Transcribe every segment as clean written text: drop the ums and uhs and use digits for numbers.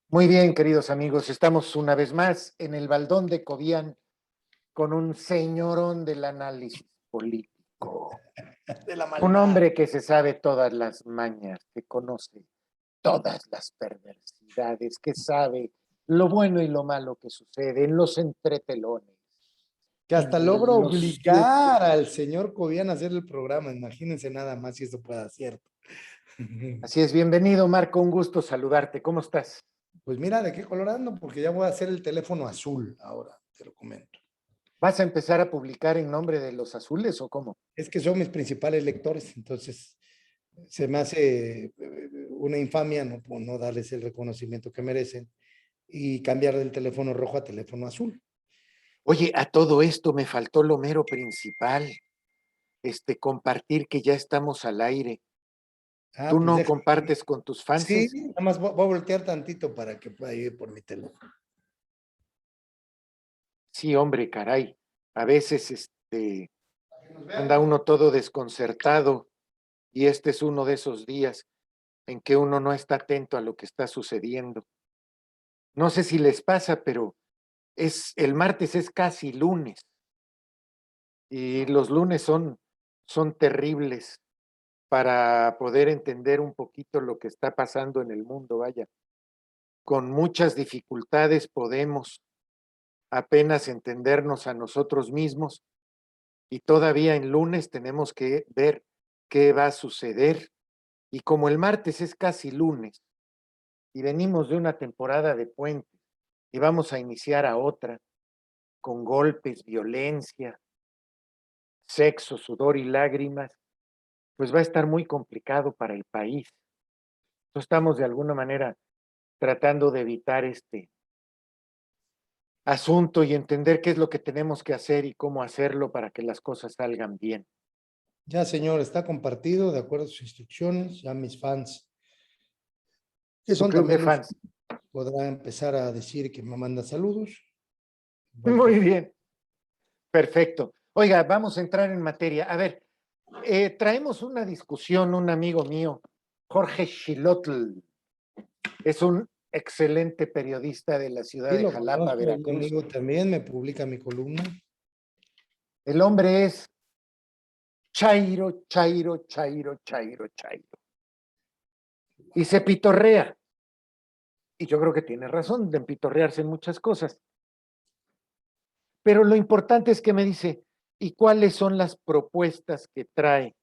Muy bien, queridos amigos, estamos una vez más en el Baldón de Cobián con un señorón del análisis político, De la un maldad. hombre que se sabe todas las mañas, que conoce todas las perversidades, que sabe lo bueno y lo malo que sucede en los entretelones, Que hasta logro en los YouTube. obligar al señor Cobian a hacer el programa. Imagínense nada más si eso pueda ser cierto. Así es, bienvenido, Marco, un gusto saludarte. ¿Cómo estás? Pues mira, ¿de qué color ando? Porque ya voy a hacer el teléfono azul ahora, te lo comento. ¿Vas a empezar a publicar en nombre de los azules o cómo? Es que son mis principales lectores, entonces se me hace una infamia no darles el reconocimiento que merecen y cambiar del teléfono rojo a teléfono azul. Oye, a todo esto me faltó lo mero principal. Compartir que ya estamos al aire. Ah, Tú pues no déjame. compartes con tus Sí, fanses. nada más voy a voltear tantito para que pueda ir por mi teléfono. Sí, hombre, caray. A veces Para que nos anda vean. uno todo desconcertado y este es uno de esos días en que uno no está atento a lo que está sucediendo. No sé si les pasa, pero el martes es casi lunes y los lunes son terribles para poder entender un poquito lo que está pasando en el mundo, vaya. Con muchas dificultades podemos apenas entendernos a nosotros mismos y todavía en lunes tenemos que ver qué va a suceder. Y como el martes es casi lunes y venimos de una temporada de puente y vamos a iniciar a otra con golpes, violencia, sexo, sudor y lágrimas, pues va a estar muy complicado para el país. Entonces estamos de alguna manera tratando de evitar este asunto y entender qué es lo que tenemos que hacer y cómo hacerlo para que las cosas salgan bien. Ya, señor, está compartido de acuerdo a sus instrucciones. Ya mis fans, que Tu son club de también los, fans. podrán empezar a decir que me manda saludos. Igual que Muy bien, perfecto. Oiga, vamos a entrar en materia. A ver, traemos una discusión, un amigo mío, Jorge Xilotl, es un excelente periodista de la ciudad sí, de lo Jalapa, conozco, mi Veracruz. amigo también me publica mi columna. El hombre es chairo, chairo, chairo, chairo, chairo. Y se pitorrea. Y yo creo que tiene razón de pitorrearse en muchas cosas. Pero lo importante es que me dice, ¿y cuáles son las propuestas que trae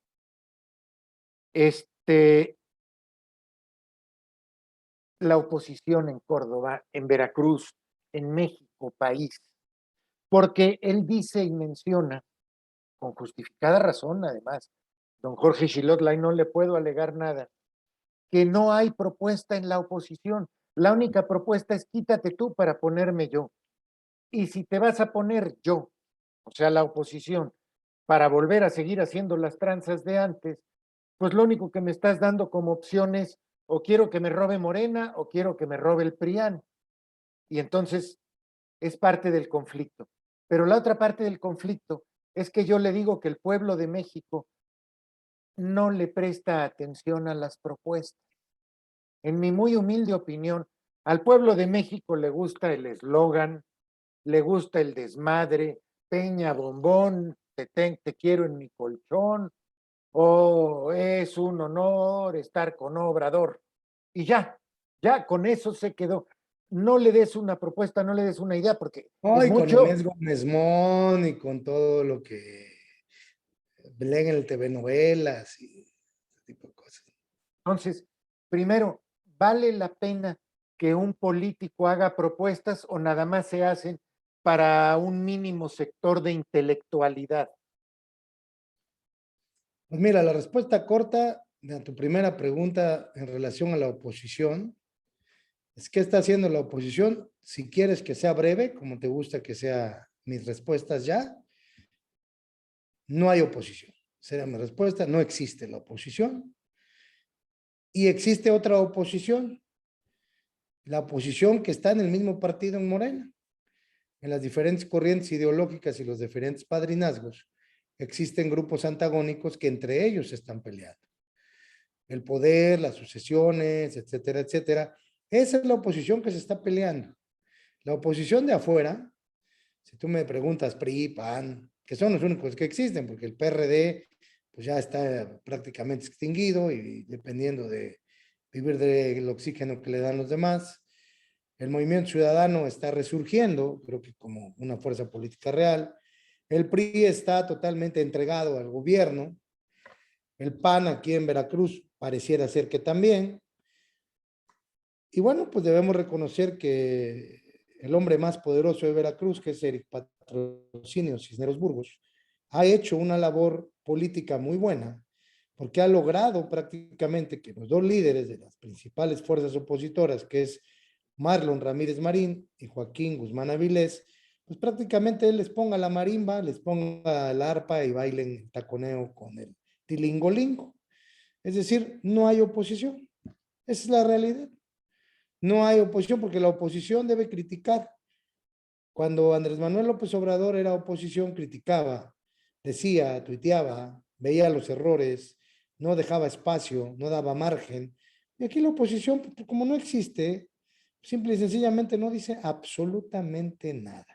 este, la oposición en Córdoba, en Veracruz, en México, país? Porque él dice y menciona, con justificada razón además, don Jorge Xilotl, no le puedo alegar nada, que no hay propuesta en la oposición. La única propuesta es quítate tú para ponerme yo. Y si te vas a poner yo, o sea, la oposición, para volver a seguir haciendo las tranzas de antes, pues lo único que me estás dando como opción es o quiero que me robe Morena o quiero que me robe el PRIAN. Y entonces es parte del conflicto. Pero la otra parte del conflicto es que yo le digo que el pueblo de México no le presta atención a las propuestas. En mi muy humilde opinión, al pueblo de México le gusta el eslogan, le gusta el desmadre, Peña Bombón, te quiero en mi colchón, o es un honor estar con Obrador. Y ya con eso se quedó. No le des una propuesta, no le des una idea, porque es Ay, con mucho. Inés Gómez Mon y con todo lo que leen en el TV novelas y ese tipo de cosas. Entonces, primero, ¿vale la pena que un político haga propuestas o nada más se hacen para un mínimo sector de intelectualidad? Pues mira, la respuesta corta a tu primera pregunta en relación a la oposición es qué está haciendo la oposición. Si quieres que sea breve, como te gusta que sea mis respuestas ya, no hay oposición. Será mi respuesta, no existe la oposición. Y existe otra oposición, la oposición que está en el mismo partido en Morena, en las diferentes corrientes ideológicas y los diferentes padrinazgos. Existen grupos antagónicos que entre ellos están peleando. El poder, las sucesiones, etcétera, etcétera. Esa es la oposición que se está peleando. La oposición de afuera, si tú me preguntas PRI, PAN, que son los únicos que existen, porque el PRD pues ya está prácticamente extinguido y dependiendo de vivir del oxígeno que le dan los demás. El Movimiento Ciudadano está resurgiendo, creo que como una fuerza política real. El PRI está totalmente entregado al gobierno. El PAN aquí en Veracruz pareciera ser que también. Y bueno, pues debemos reconocer que el hombre más poderoso de Veracruz, que es Eric Patrocinio Cisneros Burgos, ha hecho una labor política muy buena, porque ha logrado prácticamente que los dos líderes de las principales fuerzas opositoras, que es Marlon Ramírez Marín y Joaquín Guzmán Avilés, pues prácticamente él les ponga la marimba, les ponga la arpa y bailen el taconeo con el tilingolingo. Es decir, no hay oposición. Esa es la realidad. No hay oposición porque la oposición debe criticar. Cuando Andrés Manuel López Obrador era oposición, criticaba, decía, tuiteaba, veía los errores, no dejaba espacio, no daba margen. Y aquí la oposición, como no existe, simple y sencillamente no dice absolutamente nada.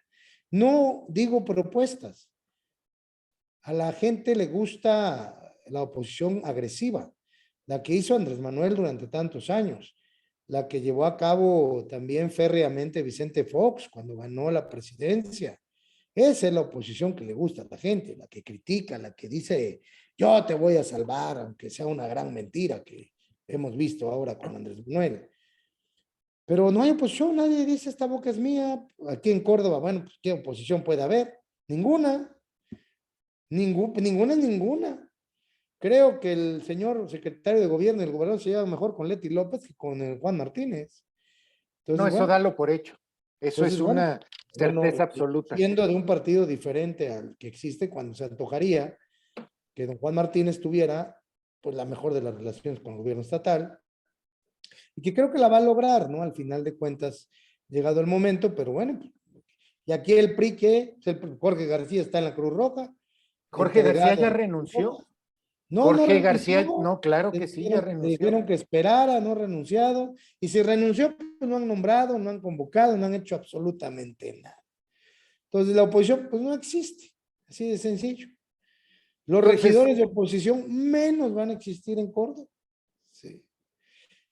No digo propuestas. A la gente le gusta la oposición agresiva, la que hizo Andrés Manuel durante tantos años, la que llevó a cabo también férreamente Vicente Fox cuando ganó la presidencia. Esa es la oposición que le gusta a la gente, la que critica, la que dice, yo te voy a salvar, aunque sea una gran mentira que hemos visto ahora con Andrés Manuel. Pero no hay oposición, nadie dice esta boca es mía. Aquí en Córdoba, bueno, pues ¿qué oposición puede haber? Ninguna, ninguna. Creo que el señor secretario de gobierno y el gobernador se lleva mejor con Leti López que con el Juan Martínez. No, Entonces, eso bueno, dalo por hecho. Eso es bueno, una yo no, certeza absoluta. siendo de un partido diferente al que existe, cuando se antojaría que don Juan Martínez tuviera pues la mejor de las relaciones con el gobierno estatal y que creo que la va a lograr, ¿no? Al final de cuentas, llegado el momento, pero bueno, y aquí el PRI que Jorge García está en la Cruz Roja, Jorge García entregado ya a la Cruz renunció. Roja. No, no Jorge renunció. García, no, claro que sí, ya Le renunció. dijeron que esperara, no ha renunciado. Y si renunció, pues no han nombrado, no han convocado, no han hecho absolutamente nada. Entonces la oposición, pues no existe. Así de sencillo. Los Entonces, regidores de oposición menos van a existir en Córdoba. Sí.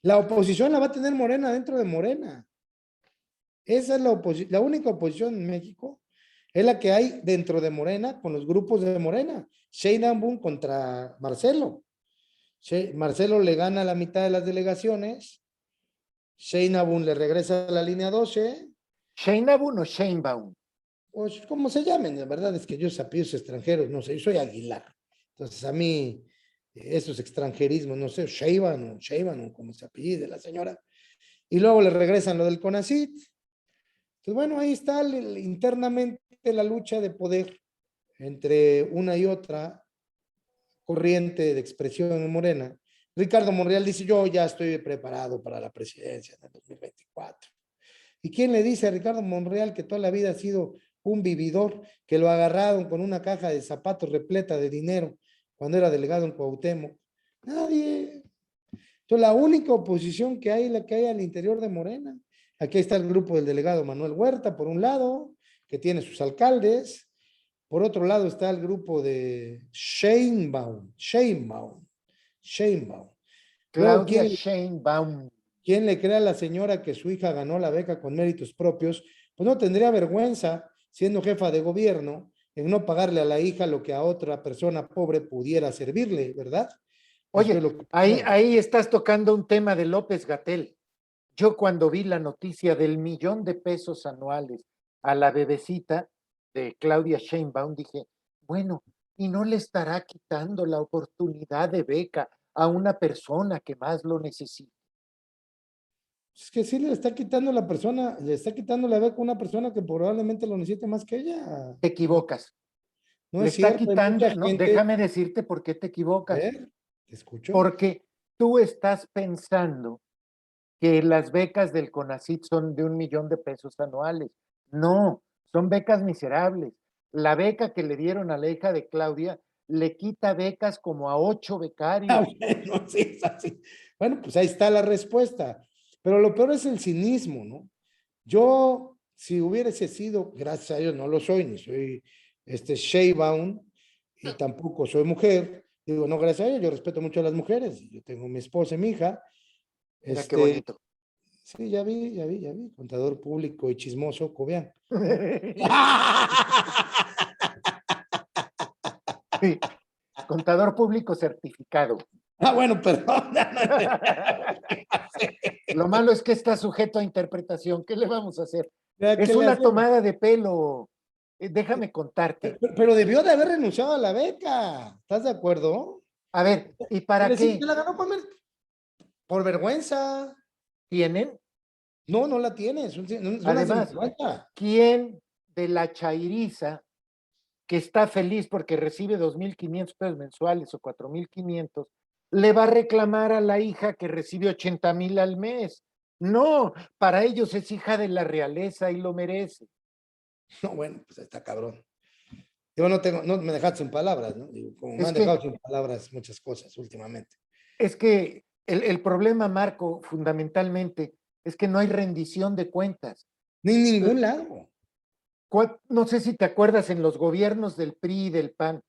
La oposición la va a tener Morena dentro de Morena. Esa es la única oposición en México. Es la que hay dentro de Morena con los grupos de Morena. Sheinbaum contra Marcelo. Marcelo le gana la mitad de las delegaciones, Sheinbaum le regresa a la línea 12, Sheinbaum o Sheinbaum. pues como se llamen, la verdad es que yo apellidos extranjeros, no sé, yo soy Aguilar, entonces a mí esos extranjerismos, no sé, Sheinbaum, como se apellide la señora, y luego le regresan lo del CONACYT, entonces bueno, ahí está internamente la lucha de poder entre una y otra corriente de expresión en Morena. Ricardo Monreal dice, yo ya estoy preparado para la presidencia en el 2024. ¿Y quién le dice a Ricardo Monreal que toda la vida ha sido un vividor, que lo agarraron con una caja de zapatos repleta de dinero cuando era delegado en Cuauhtémoc? Nadie. Entonces, la única oposición que hay, la que hay al interior de Morena. Aquí está el grupo del delegado Manuel Huerta, por un lado, que tiene sus alcaldes. Por otro lado está el grupo de Sheinbaum. Luego, Claudia Sheinbaum. ¿quién le cree a la señora que su hija ganó la beca con méritos propios? Pues no tendría vergüenza, siendo jefa de gobierno, en no pagarle a la hija lo que a otra persona pobre pudiera servirle, ¿verdad? Eso es Oye, lo que ahí estás tocando un tema de López Gatell. Yo cuando vi la noticia del 1,000,000 de pesos anuales a la bebecita de Claudia Sheinbaum, dije, bueno, ¿y no le estará quitando la oportunidad de beca a una persona que más lo necesita? es que sí le está quitando la persona, le está quitando la beca a una persona que probablemente lo necesite más que ella. Te equivocas. No Le es está cierto, hay quitando, mucha no, gente. déjame decirte por qué te A equivocas. ver, te escucho. Porque tú estás pensando que las becas del CONACYT son de 1,000,000 de pesos anuales. No, son becas miserables. La beca que le dieron a la hija de Claudia le quita becas como a 8 Ah, becarios. bueno, sí, es así. Bueno, pues ahí está la respuesta. Pero lo peor es el cinismo, ¿no? Yo, si hubiese sido, gracias a Dios no lo soy, ni soy Sheinbaum, y tampoco soy mujer, digo, no, gracias a Dios, yo respeto mucho a las mujeres, yo tengo mi esposa y mi hija, Mira qué bonito. sí, ya vi, contador público y chismoso, Cobian. Sí, contador público certificado. Ah, bueno, perdón. Lo malo es que está sujeto a interpretación. ¿Qué le vamos a hacer? ¿Qué Es le una hacemos? tomada de pelo. Déjame contarte. Pero debió de haber renunciado a la beca. ¿Estás de acuerdo? A ver, ¿y para Quiere decir qué que la ganó por vergüenza. tienen? No, no la tiene. Es una Además, sinvergüenza. ¿quién de la chairiza que está feliz porque recibe 2,500 pesos mensuales o 4,500, le va a reclamar a la hija que recibe 80,000 al mes? No, para ellos es hija de la realeza y lo merece. No, bueno, pues está cabrón. Yo no tengo, no me dejaste sin palabras, ¿no? Digo, como me Es han dejado que, sin palabras muchas cosas últimamente. es que el problema, Marco, fundamentalmente, es que no hay rendición de cuentas. Ni en ningún lado. No sé si te acuerdas en los gobiernos del PRI y del PAN,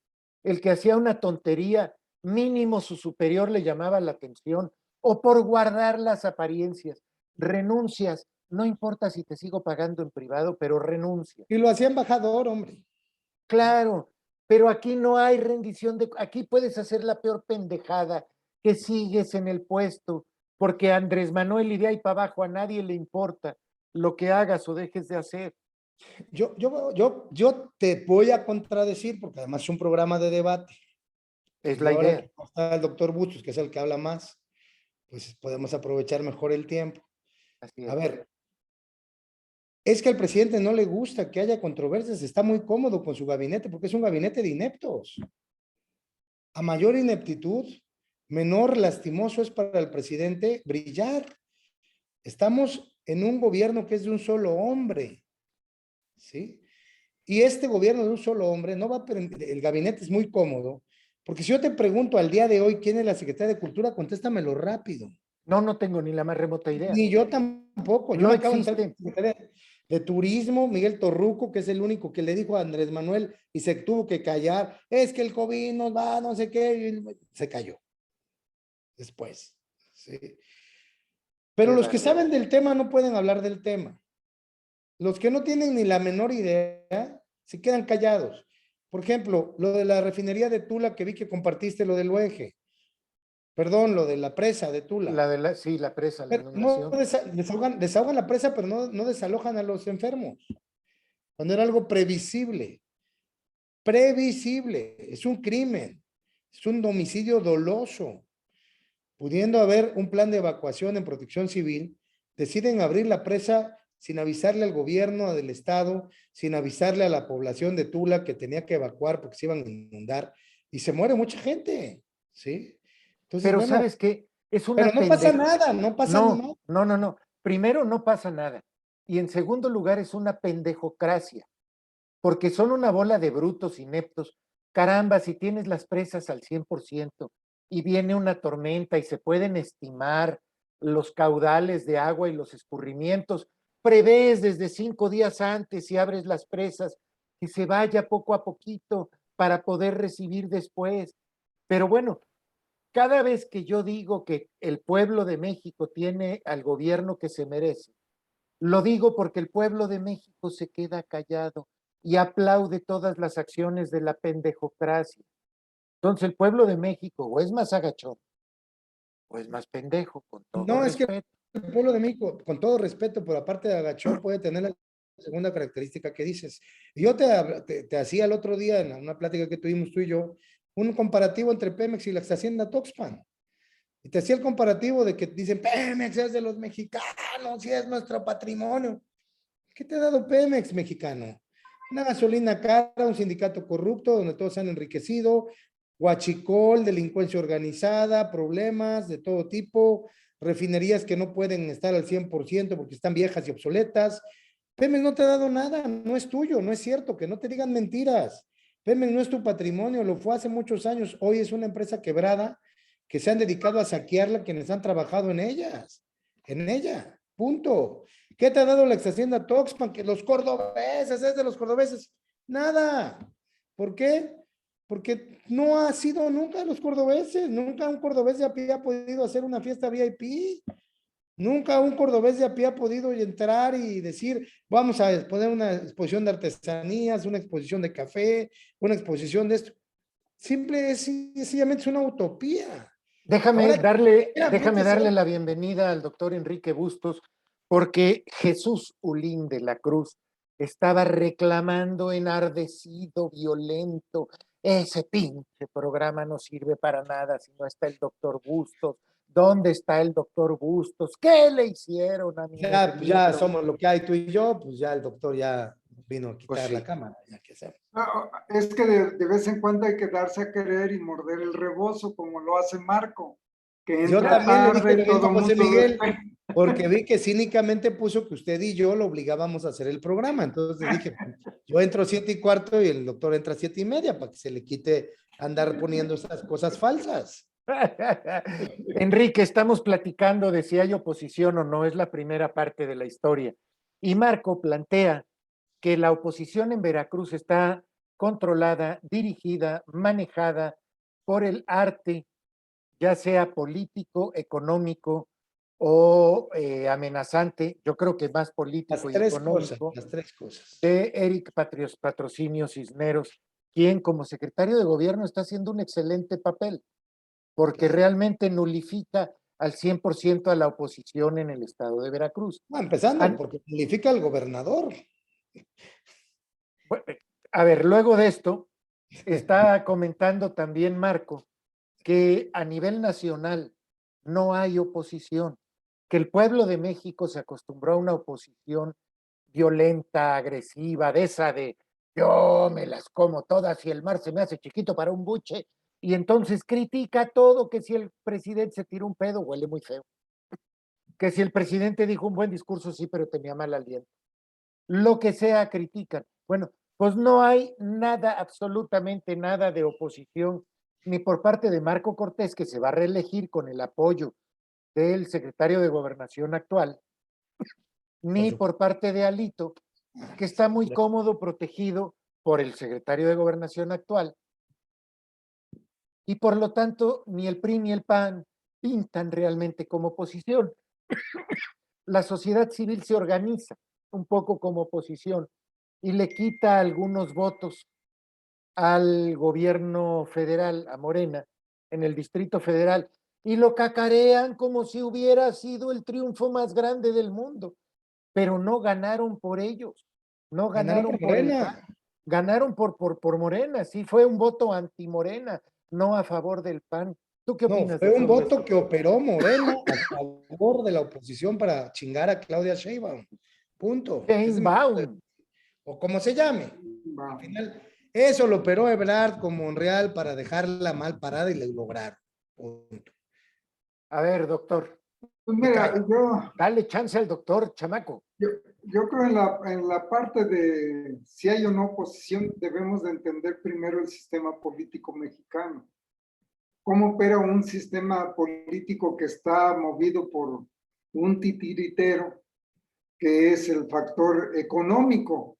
el que hacía una tontería, mínimo su superior le llamaba la atención, o por guardar las apariencias, renuncias, no importa si te sigo pagando en privado, pero renuncia. Y lo hacía embajador, hombre. Claro, pero aquí no hay rendición de, aquí puedes hacer la peor pendejada, que sigues en el puesto, porque Andrés Manuel y de ahí para abajo a nadie le importa lo que hagas o dejes de hacer. Yo te voy a contradecir, porque además es un programa de debate. Es Y la ahora idea. que está el doctor Bustos, que es el que habla más, pues podemos aprovechar mejor el tiempo. Así A es. ver, es que al presidente no le gusta que haya controversias, está muy cómodo con su gabinete, porque es un gabinete de ineptos. A mayor ineptitud, menor lastimoso es para el presidente brillar. Estamos en un gobierno que es de un solo hombre, ¿sí? Y este gobierno de un solo hombre no va a permitir, el gabinete es muy cómodo, porque si yo te pregunto al día de hoy quién es la secretaria de Cultura, contéstamelo rápido. No, no tengo ni la más remota idea. Ni yo tampoco. Yo No me acabo de entrar existe. de turismo, Miguel Torruco, que es el único que le dijo a Andrés Manuel y se tuvo que callar. Es que el COVID nos va, no sé qué, y se cayó después. ¿Sí? Pero Qué los que barbaridad. saben del tema no pueden hablar del tema. Los que no tienen ni la menor idea se quedan callados. Por ejemplo, lo de la refinería de Tula que vi que compartiste, lo del Oeje. Perdón, lo de la presa de Tula. Sí, la presa, la Pero no inundación. desahogan la presa, pero no desalojan a los enfermos. Cuando era algo previsible. Previsible. Es un crimen. Es un homicidio doloso. Pudiendo haber un plan de evacuación en protección civil, deciden abrir la presa sin avisarle al gobierno del estado, sin avisarle a la población de Tula que tenía que evacuar porque se iban a inundar y se muere mucha gente, ¿sí? Entonces, Pero bueno, ¿sabes qué? Es pero una no pasa pendeja. nada, no pasa ni No, nada. no, no, no. Primero, no pasa nada. Y en segundo lugar, es una pendejocracia. Porque son una bola de brutos ineptos. Caramba, si tienes las presas al 100% y viene una tormenta y se pueden estimar los caudales de agua y los escurrimientos, prevés desde 5 días antes y abres las presas que se vaya poco a poquito para poder recibir después. Pero bueno, cada vez que yo digo que el pueblo de México tiene al gobierno que se merece, lo digo porque el pueblo de México se queda callado y aplaude todas las acciones de la pendejocracia. Entonces el pueblo de México o es más agachón o es más pendejo, con todo No, es que respeto. el pueblo de México, con todo respeto, por aparte de agachón, puede tener la segunda característica que dices. Yo te hacía el otro día, en una plática que tuvimos tú y yo, un comparativo entre Pemex y la hacienda Tuxpan. Y te hacía el comparativo de que dicen, Pemex es de los mexicanos y es nuestro patrimonio. ¿Qué te ha dado Pemex, mexicano? Una gasolina cara, un sindicato corrupto donde todos se han enriquecido, huachicol, delincuencia organizada, problemas de todo tipo, refinerías que no pueden estar al 100% porque están viejas y obsoletas. Pemex no te ha dado nada, no es tuyo, no es cierto, que no te digan mentiras. Pemex no es tu patrimonio, lo fue hace muchos años, hoy es una empresa quebrada que se han dedicado a saquearla quienes han trabajado en ellas. en ella, punto. ¿Qué te ha dado la ex hacienda Tuxpan? Que los cordobeses, es de los cordobeses. Nada. ¿Por qué? Porque no ha sido nunca los cordobeses, nunca un cordobés de a pie ha podido hacer una fiesta VIP. Nunca un cordobés de a pie ha podido entrar y decir, vamos a poner una exposición de artesanías, una exposición de café, una exposición de esto. Simple, sencillamente es una utopía. Déjame Ahora, darle, realmente déjame darle sea, la bienvenida al doctor Enrique Bustos, porque Jesús Ulín de la Cruz estaba reclamando enardecido, violento. Ese pinche programa no sirve para nada si no está el doctor Bustos. ¿Dónde está el doctor Bustos? ¿Qué le hicieron a mi pues ya negrito? somos lo que hay tú y yo, pues ya el doctor ya vino a Pues quitar la sí. cámara, ya que hacemos. Es que de vez en cuando hay que darse a querer y morder el rebozo, como lo hace Marco, que Yo entra también le dije tarde lo y todo mismo a el José mundo Miguel, después. porque vi que cínicamente puso que usted y yo lo obligábamos a hacer el programa. Entonces dije, yo entro 7:15 y el doctor entra 7:30 para que se le quite andar poniendo esas cosas falsas. Enrique, estamos platicando de si hay oposición o no, es la primera parte de la historia. Y Marco plantea que la oposición en Veracruz está controlada, dirigida, manejada por el arte, ya sea político, económico o amenazante, yo creo que más político Las y tres cosas, económico, las tres cosas. de Eric Patrocinio Cisneros, quien como secretario de gobierno está haciendo un excelente papel porque Claro. realmente nulifica al 100% a la oposición en el estado de Veracruz. Empezando, porque califica al gobernador. A ver, luego de esto, está comentando también Marco que a nivel nacional no hay oposición, que el pueblo de México se acostumbró a una oposición violenta, agresiva, de esa de yo me las como todas y el mar se me hace chiquito para un buche, y entonces critica todo, que si el presidente se tira un pedo, huele muy feo, que si el presidente dijo un buen discurso, sí, pero tenía mal aliento. Lo que sea critican. Bueno, pues no hay nada, absolutamente nada de oposición, ni por parte de Marco Cortés, que se va a reelegir con el apoyo del secretario de Gobernación actual, ni por parte de Alito, que está muy cómodo protegido por el secretario de Gobernación actual, y por lo tanto ni el PRI ni el PAN pintan realmente como oposición. La sociedad civil se organiza un poco como oposición y le quita algunos votos al gobierno federal, a Morena, en el Distrito Federal, y lo cacarean como si hubiera sido el triunfo más grande del mundo, pero no ganaron por ellos, no Ganaron ganaron por por el PAN, Morena. ganaron por Morena, sí fue un voto anti-Morena, no a favor del PAN. ¿Tú qué No, opinas fue de un todo voto esto? que operó Morena a favor de la oposición para chingar a Claudia Sheinbaum. Punto. Jane Baum. O como se llame. Al Va. final, eso lo operó Ebrard con Monreal para dejarla mal parada y le lograron. Punto. A ver, doctor, Pues me mira, cae. Dale chance al doctor, chamaco. yo, yo creo en la parte de si hay o no oposición, debemos de entender primero el sistema político mexicano. ¿Cómo opera un sistema político que está movido por un titiritero, que es el factor económico?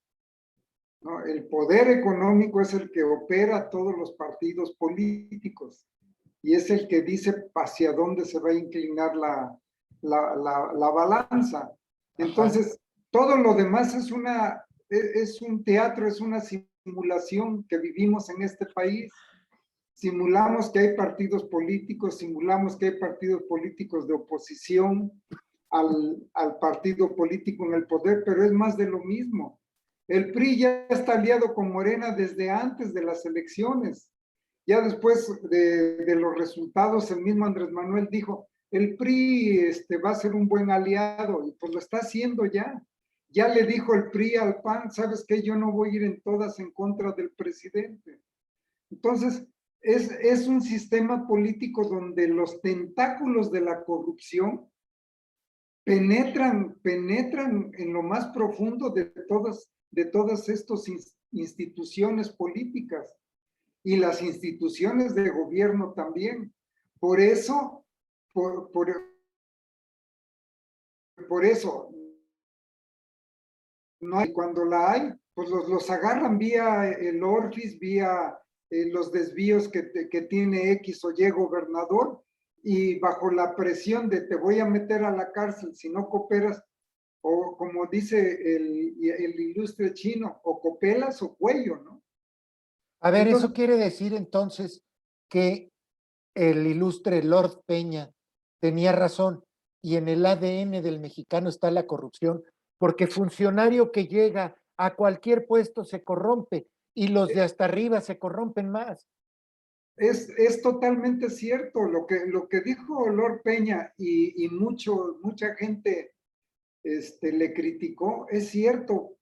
¿No? El poder económico es el que opera todos los partidos políticos y es el que dice hacia dónde se va a inclinar la balanza. Ajá. Entonces, todo lo demás es un teatro, es una simulación que vivimos en este país. Simulamos que hay partidos políticos, simulamos que hay partidos políticos de oposición al partido político en el poder, pero es más de lo mismo. El PRI ya está aliado con Morena desde antes de las elecciones. Ya después de los resultados, el mismo Andrés Manuel dijo, el PRI va a ser un buen aliado, y pues lo está haciendo ya. Ya le dijo el PRI al PAN, ¿sabes qué? Yo no voy a ir en todas en contra del presidente. Entonces, es un sistema político donde los tentáculos de la corrupción penetran en lo más profundo de todas estas instituciones políticas y las instituciones de gobierno también. Por eso, por por eso, no hay, cuando la hay, pues los agarran vía el Orfis, vía los desvíos que tiene X o Y gobernador, y bajo la presión de te voy a meter a la cárcel si no cooperas, o como dice el ilustre chino, o copelas o cuello, ¿no? A ver, Entonces, eso quiere decir entonces que el ilustre Lord Peña tenía razón y en el ADN del mexicano está la corrupción, porque funcionario que llega a cualquier puesto se corrompe y los de hasta arriba se corrompen más. es totalmente cierto lo que dijo Lord Peña y mucha gente le criticó, es cierto.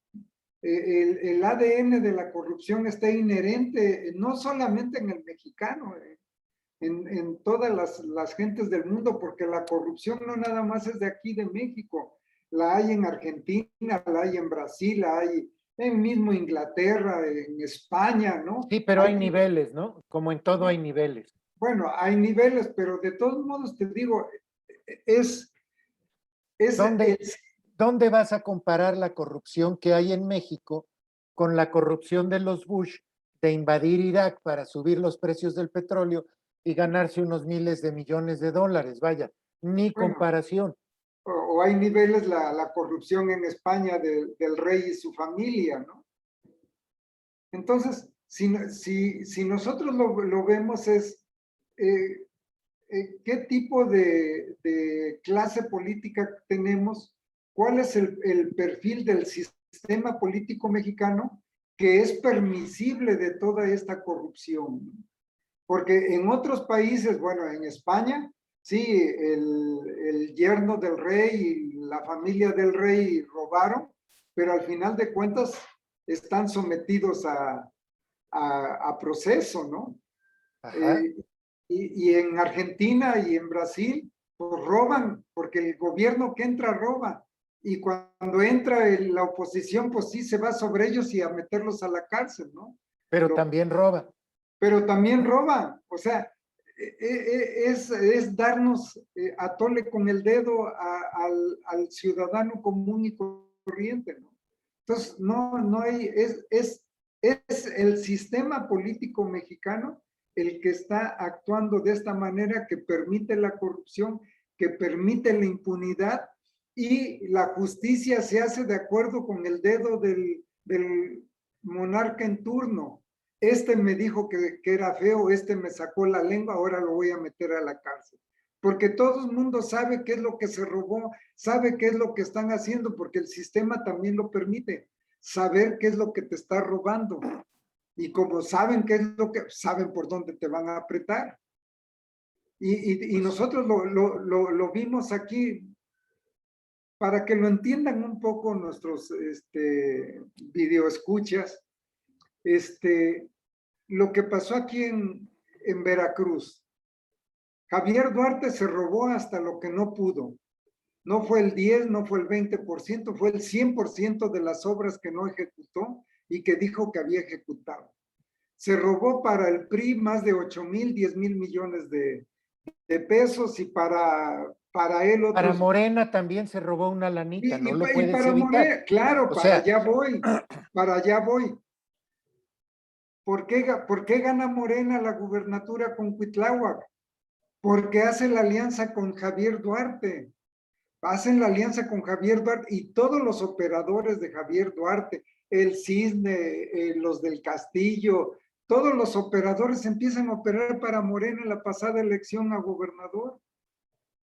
El ADN de la corrupción está inherente no solamente en el mexicano, en todas las gentes del mundo, porque la corrupción no nada más es de aquí, de México. La hay en Argentina, la hay en Brasil, la hay en mismo Inglaterra, en España, ¿no? Sí, pero hay niveles, ¿no? Como en todo hay niveles. Bueno, hay niveles, pero de todos modos te digo, es, es, ¿Dónde, es ¿Dónde vas a comparar la corrupción que hay en México con la corrupción de los Bush de invadir Irak para subir los precios del petróleo y ganarse unos miles de millones de dólares? Vaya, ni bueno, comparación. o hay niveles la corrupción en España del rey y su familia, ¿no? Entonces, si nosotros lo vemos es qué tipo de clase política tenemos, cuál es el perfil del sistema político mexicano que es permisible de toda esta corrupción. Porque en otros países, bueno, en España, sí, el yerno del rey y la familia del rey robaron, pero al final de cuentas están sometidos a proceso, ¿no? Ajá. Eh, y en Argentina y en Brasil, pues roban, porque el gobierno que entra roba. Y cuando entra la oposición, pues sí se va sobre ellos y a meterlos a la cárcel, ¿no? Pero Lo, también roba. pero también roban. O sea, es darnos a tole con el dedo al ciudadano común y corriente, ¿no? Entonces, no hay, es el sistema político mexicano el que está actuando de esta manera que permite la corrupción, que permite la impunidad y la justicia se hace de acuerdo con el dedo del monarca en turno. Este me dijo que era feo, este me sacó la lengua, ahora lo voy a meter a la cárcel. Porque todo el mundo sabe qué es lo que se robó, sabe qué es lo que están haciendo, porque el sistema también lo permite, saber qué es lo que te está robando. Y como saben qué es lo que, saben por dónde te van a apretar. Y nosotros lo vimos aquí, para que lo entiendan un poco nuestros videoescuchas, lo que pasó aquí en Veracruz. Javier Duarte se robó hasta lo que no pudo. No fue el 10, no fue el 20%, fue el 100% de las obras que no ejecutó y que dijo que había ejecutado. Se robó para el PRI más de 8,000, 10,000 millones de pesos y para él Para otros. Morena también se robó una lanita, no lo Y puedes para evitar. Morena, claro, O para sea, allá voy, para allá voy. ¿Por qué gana Morena la gubernatura con Cuitláhuac? Porque hace la alianza con Javier Duarte. Hacen la alianza con Javier Duarte y todos los operadores de Javier Duarte, el Cisne, los del Castillo, todos los operadores empiezan a operar para Morena en la pasada elección a gobernador.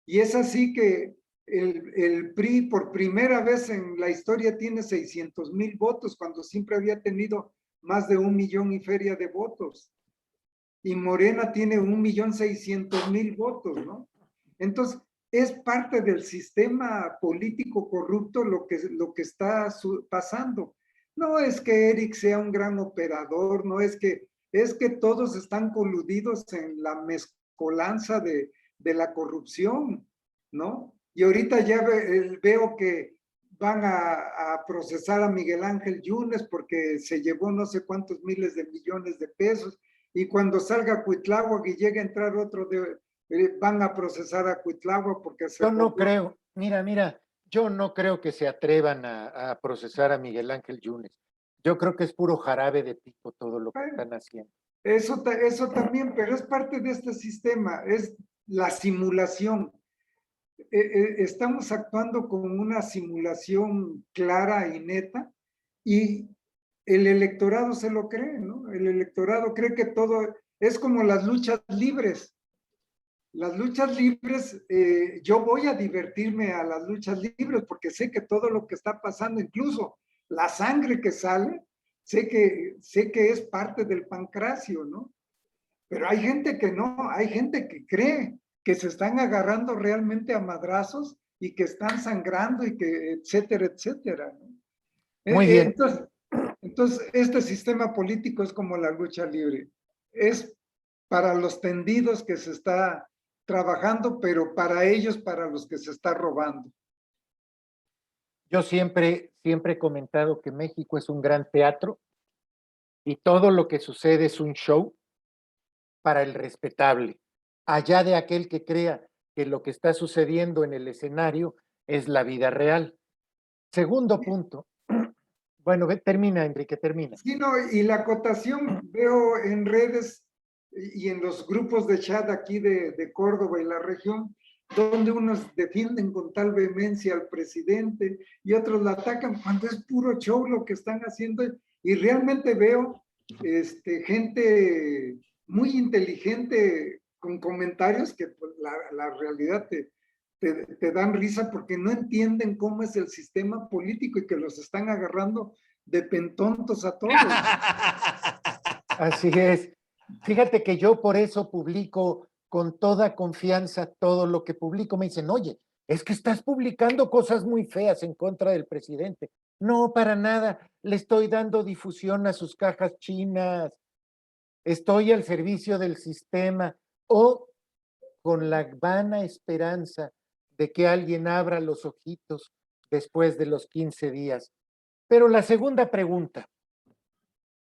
Y es así que el PRI por primera vez en la historia tiene 600,000 votos cuando siempre había tenido más de 1,000,000 y feria de votos. Y Morena tiene 1,600,000 votos, ¿no? Entonces, es parte del sistema político corrupto lo que está pasando. No es que Eric sea un gran operador, no es que todos están coludidos en la mezcolanza de la corrupción, ¿no? Y ahorita ya veo que van a procesar a Miguel Ángel Yunes porque se llevó no sé cuántos miles de millones de pesos y cuando salga Cuitláhuac y llegue a entrar otro van a procesar a Cuitláhuac porque se yo no robó. creo. Mira, Yo no creo que se atrevan a procesar a Miguel Ángel Yunes. Yo creo que es puro jarabe de pico todo lo que Bueno, están haciendo. eso también, pero es parte de este sistema, es la simulación. Estamos actuando con una simulación clara y neta y el electorado se lo cree, ¿no? El electorado cree que todo es como las luchas libres. Las luchas libres, yo voy a divertirme a las luchas libres porque sé que todo lo que está pasando, incluso la sangre que sale, sé que es parte del pancracio, ¿no? Pero hay gente que no, hay gente que cree que se están agarrando realmente a madrazos y que están sangrando y que etcétera, etcétera, ¿no? Muy bien. Entonces, este sistema político es como la lucha libre. Es para los tendidos que se está trabajando, pero para ellos, para los que se está robando. Yo siempre he comentado que México es un gran teatro y todo lo que sucede es un show para el respetable, allá de aquel que crea que lo que está sucediendo en el escenario es la vida real. Segundo punto. Bueno, termina, Enrique, termina. Sí, no, y la acotación veo en redes y en los grupos de chat aquí de Córdoba y la región, donde unos defienden con tal vehemencia al presidente y otros la atacan cuando es puro show lo que están haciendo. Y realmente veo gente muy inteligente con comentarios que pues, la realidad te dan risa porque no entienden cómo es el sistema político y que los están agarrando de pentontos a todos. Así es. Fíjate que yo por eso publico con toda confianza todo lo que publico. Me dicen, oye, es que estás publicando cosas muy feas en contra del presidente. No, para nada. Le estoy dando difusión a sus cajas chinas. Estoy al servicio del sistema o con la vana esperanza de que alguien abra los ojitos después de los 15 días. Pero la segunda pregunta,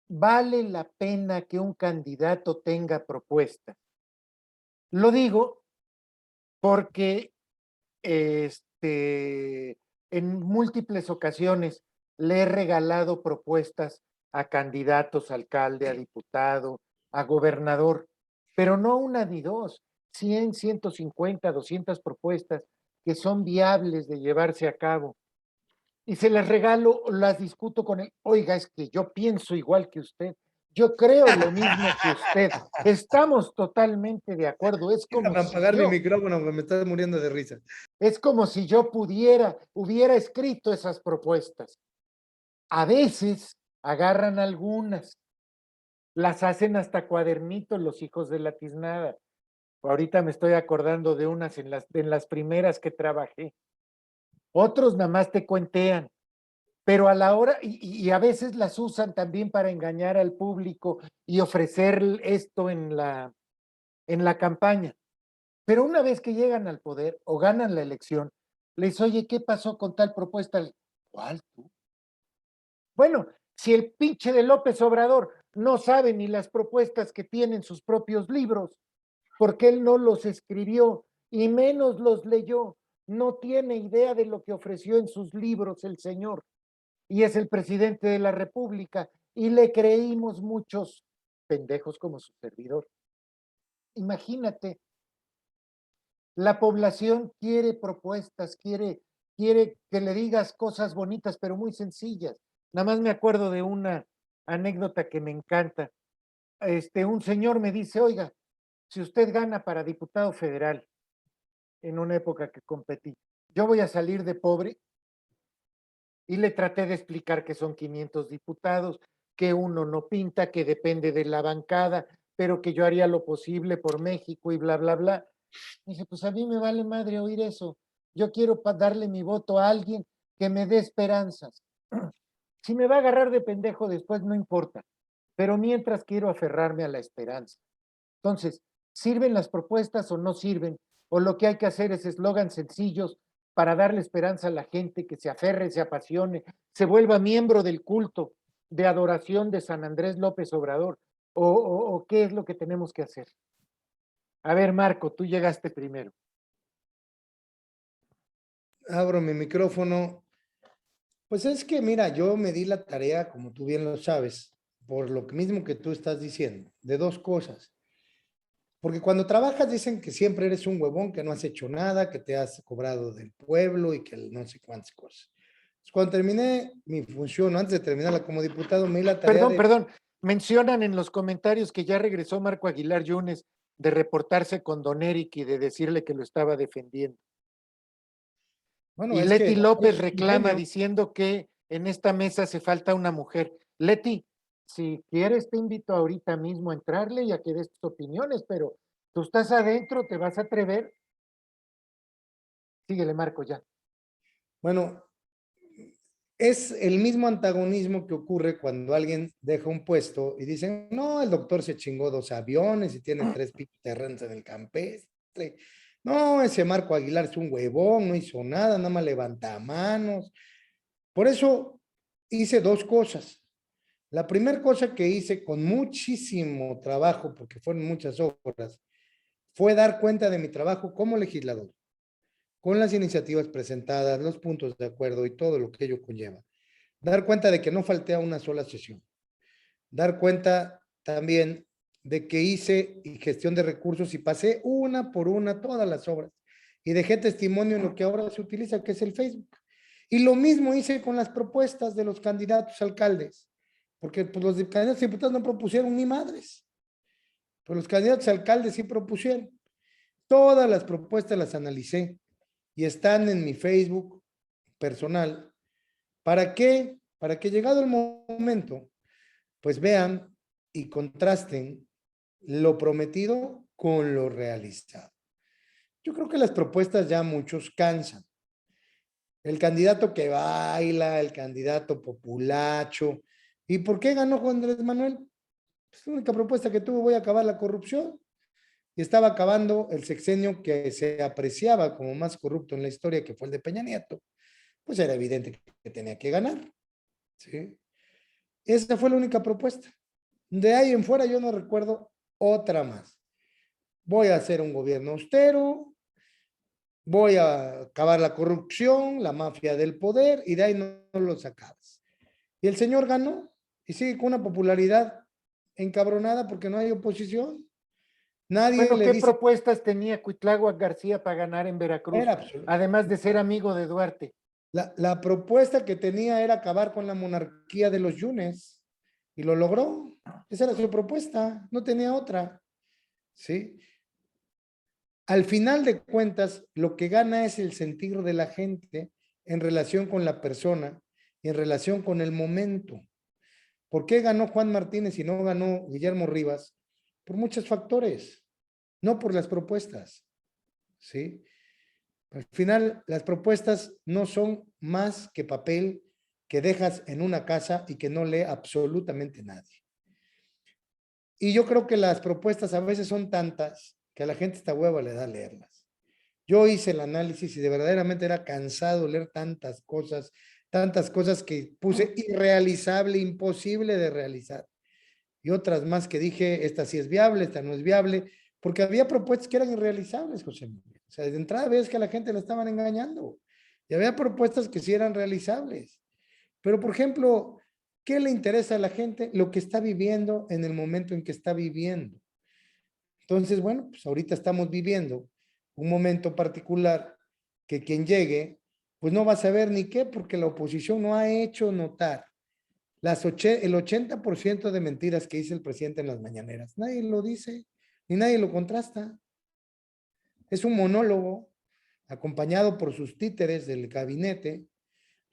¿vale la pena que un candidato tenga propuestas? Lo digo porque en múltiples ocasiones le he regalado propuestas a candidatos, alcalde, a diputado, a gobernador, pero no una ni dos, 100, 150, 200 propuestas que son viables de llevarse a cabo. Y se las regalo, las discuto con él. Oiga, es que yo pienso igual que usted. Yo creo lo mismo que usted. Estamos totalmente de acuerdo. Déjame apagar mi micrófono porque me estás muriendo de risa. Es como si yo hubiera escrito esas propuestas. A veces agarran algunas, las hacen hasta cuadernitos los hijos de la tiznada. Ahorita me estoy acordando de unas en las primeras que trabajé. Otros nada más te cuentean, pero a la hora, y a veces las usan también para engañar al público y ofrecer esto en la campaña. Pero una vez que llegan al poder o ganan la elección, les oye, ¿qué pasó con tal propuesta? ¿Cuál tú? Bueno, si el pinche de López Obrador no sabe ni las propuestas que tienen sus propios libros, porque él no los escribió y menos los leyó, no tiene idea de lo que ofreció en sus libros el señor, y es el presidente de la República, y le creímos muchos pendejos como su servidor. Imagínate, la población quiere propuestas, quiere que le digas cosas bonitas, pero muy sencillas. Nada más me acuerdo de una anécdota que me encanta. Un señor me dice, oiga, si usted gana para diputado federal en una época que competí, yo voy a salir de pobre, y le traté de explicar que son 500 diputados, que uno no pinta, que depende de la bancada, pero que yo haría lo posible por México y bla, bla, bla. Dice, pues a mí me vale madre oír eso. Yo quiero darle mi voto a alguien que me dé esperanzas. Si me va a agarrar de pendejo después, no importa. Pero mientras quiero aferrarme a la esperanza. Entonces, ¿sirven las propuestas o no sirven? O lo que hay que hacer es eslogans sencillos para darle esperanza a la gente que se aferre, se apasione, se vuelva miembro del culto de adoración de San Andrés López Obrador. ¿O qué es lo que tenemos que hacer? A ver, Marco, tú llegaste primero. abro mi micrófono. Pues es que, mira, yo me di la tarea, como tú bien lo sabes, por lo mismo que tú estás diciendo, de dos cosas. Porque cuando trabajas dicen que siempre eres un huevón, que no has hecho nada, que te has cobrado del pueblo y que no sé cuántas cosas. Entonces, cuando terminé mi función, antes de terminarla como diputado, me di la tarea Perdón, de, perdón. Mencionan en los comentarios que ya regresó Marco Aguilar Yunes de reportarse con Don Eric y de decirle que lo estaba defendiendo. bueno, Y es que Leti López es un reclama genio. diciendo que en esta mesa hace falta una mujer. Leti, si quieres te invito ahorita mismo a entrarle y a que des tus opiniones, pero tú estás adentro, ¿te vas a atrever? Síguele, Marco, ya. Bueno, es el mismo antagonismo que ocurre cuando alguien deja un puesto y dicen, no, el doctor se chingó 2 aviones y tiene 3 terrenos en el campestre. No, ese Marco Aguilar es un huevón, no hizo nada, nada más levanta manos. Por eso hice dos cosas. La primera cosa que hice con muchísimo trabajo, porque fueron muchas horas, fue dar cuenta de mi trabajo como legislador, con las iniciativas presentadas, los puntos de acuerdo y todo lo que ello conlleva. Dar cuenta de que no falté a una sola sesión. Dar cuenta también de que hice gestión de recursos y pasé una por una todas las obras y dejé testimonio en lo que ahora se utiliza, que es el Facebook. Y lo mismo hice con las propuestas de los candidatos alcaldes, porque pues, los candidatos diputados no propusieron ni madres, pero los candidatos alcaldes sí propusieron. Todas las propuestas las analicé y están en mi Facebook personal. ¿Para qué? Para que llegado el momento, pues vean y contrasten lo prometido con lo realizado. Yo creo que las propuestas ya muchos cansan. El candidato que baila, el candidato populacho. ¿Y por qué ganó Juan Andrés Manuel? Pues la única propuesta que tuvo, voy a acabar la corrupción. Y estaba acabando el sexenio que se apreciaba como más corrupto en la historia, que fue el de Peña Nieto. Pues era evidente que tenía que ganar. ¿Sí? Esa fue la única propuesta. De ahí en fuera yo no recuerdo otra más. Voy a hacer un gobierno austero, voy a acabar la corrupción, la mafia del poder, y de ahí no lo sacabas. Y el señor ganó y sigue con una popularidad encabronada porque no hay oposición. Nadie Bueno, le ¿qué dice, propuestas tenía Cuitláhuac García para ganar en Veracruz? era absoluto. Además de ser amigo de Duarte. La propuesta que tenía era acabar con la monarquía de los Yunes y lo logró. Esa era su propuesta, no tenía otra. ¿Sí? Al final de cuentas, lo que gana es el sentir de la gente en relación con la persona y en relación con el momento. ¿Por qué ganó Juan Martínez y no ganó Guillermo Rivas? Por muchos factores, no por las propuestas. ¿Sí? Al final, las propuestas no son más que papel que dejas en una casa y que no lee absolutamente nadie. Y yo creo que las propuestas a veces son tantas que a la gente esta hueva le da leerlas. Yo hice el análisis y de verdaderamente era cansado leer tantas cosas que puse irrealizable, imposible de realizar. Y otras más que dije, esta sí es viable, esta no es viable, porque había propuestas que eran irrealizables, José Miguel. O sea, de entrada ves que a la gente la estaban engañando. Y había propuestas que sí eran realizables. Pero, por ejemplo, ¿qué le interesa a la gente? Lo que está viviendo en el momento en que está viviendo. Entonces, bueno, pues ahorita estamos viviendo un momento particular que quien llegue, pues no va a saber ni qué, porque la oposición no ha hecho notar el 80% de mentiras que dice el presidente en las mañaneras. Nadie lo dice, ni nadie lo contrasta. Es un monólogo acompañado por sus títeres del gabinete.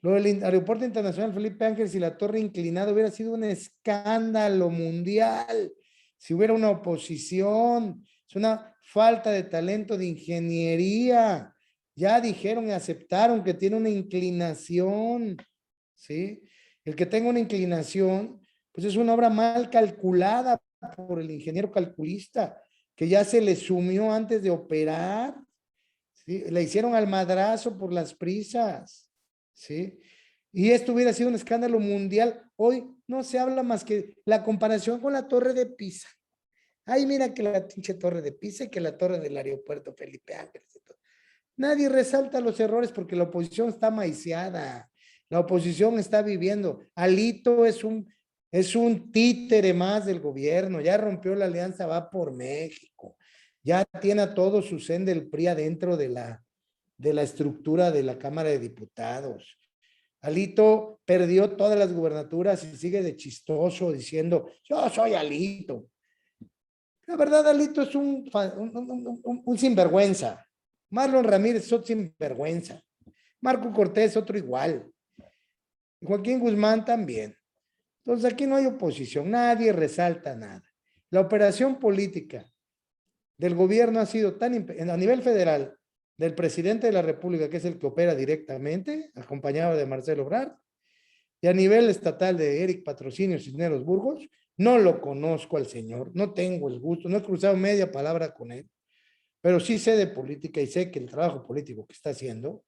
Lo del Aeropuerto Internacional Felipe Ángeles y la Torre Inclinada hubiera sido un escándalo mundial si hubiera una oposición. Es una falta de talento de ingeniería. Ya dijeron y aceptaron que tiene una inclinación, ¿sí? El que tenga una inclinación, pues es una obra mal calculada por el ingeniero calculista, que ya se le sumió antes de operar, ¿sí? Le hicieron al madrazo por las prisas, ¿sí? Y esto hubiera sido un escándalo mundial. Hoy no se habla más que la comparación con la Torre de Pisa. Ay, mira que la pinche Torre de Pisa y que la Torre del Aeropuerto Felipe Ángeles. Nadie resalta los errores porque la oposición está maiciada. La oposición está viviendo. Alito es un títere más del gobierno. Ya rompió la alianza, va por México. Ya tiene a todo su zen del PRI adentro de la estructura de la Cámara de Diputados. Alito perdió todas las gubernaturas y sigue de chistoso diciendo, yo soy Alito. La verdad, Alito es un sinvergüenza. Marlon Ramírez es otro sinvergüenza. Marco Cortés otro igual. Y Joaquín Guzmán también. Entonces aquí no hay oposición, nadie resalta nada. La operación política del gobierno ha sido a nivel federal, del presidente de la República, que es el que opera directamente, acompañado de Marcelo Ebrard, y a nivel estatal de Eric Patrocinio Cisneros Burgos. No lo conozco al señor, no tengo el gusto, no he cruzado media palabra con él, pero sí sé de política y sé que el trabajo político que está haciendo,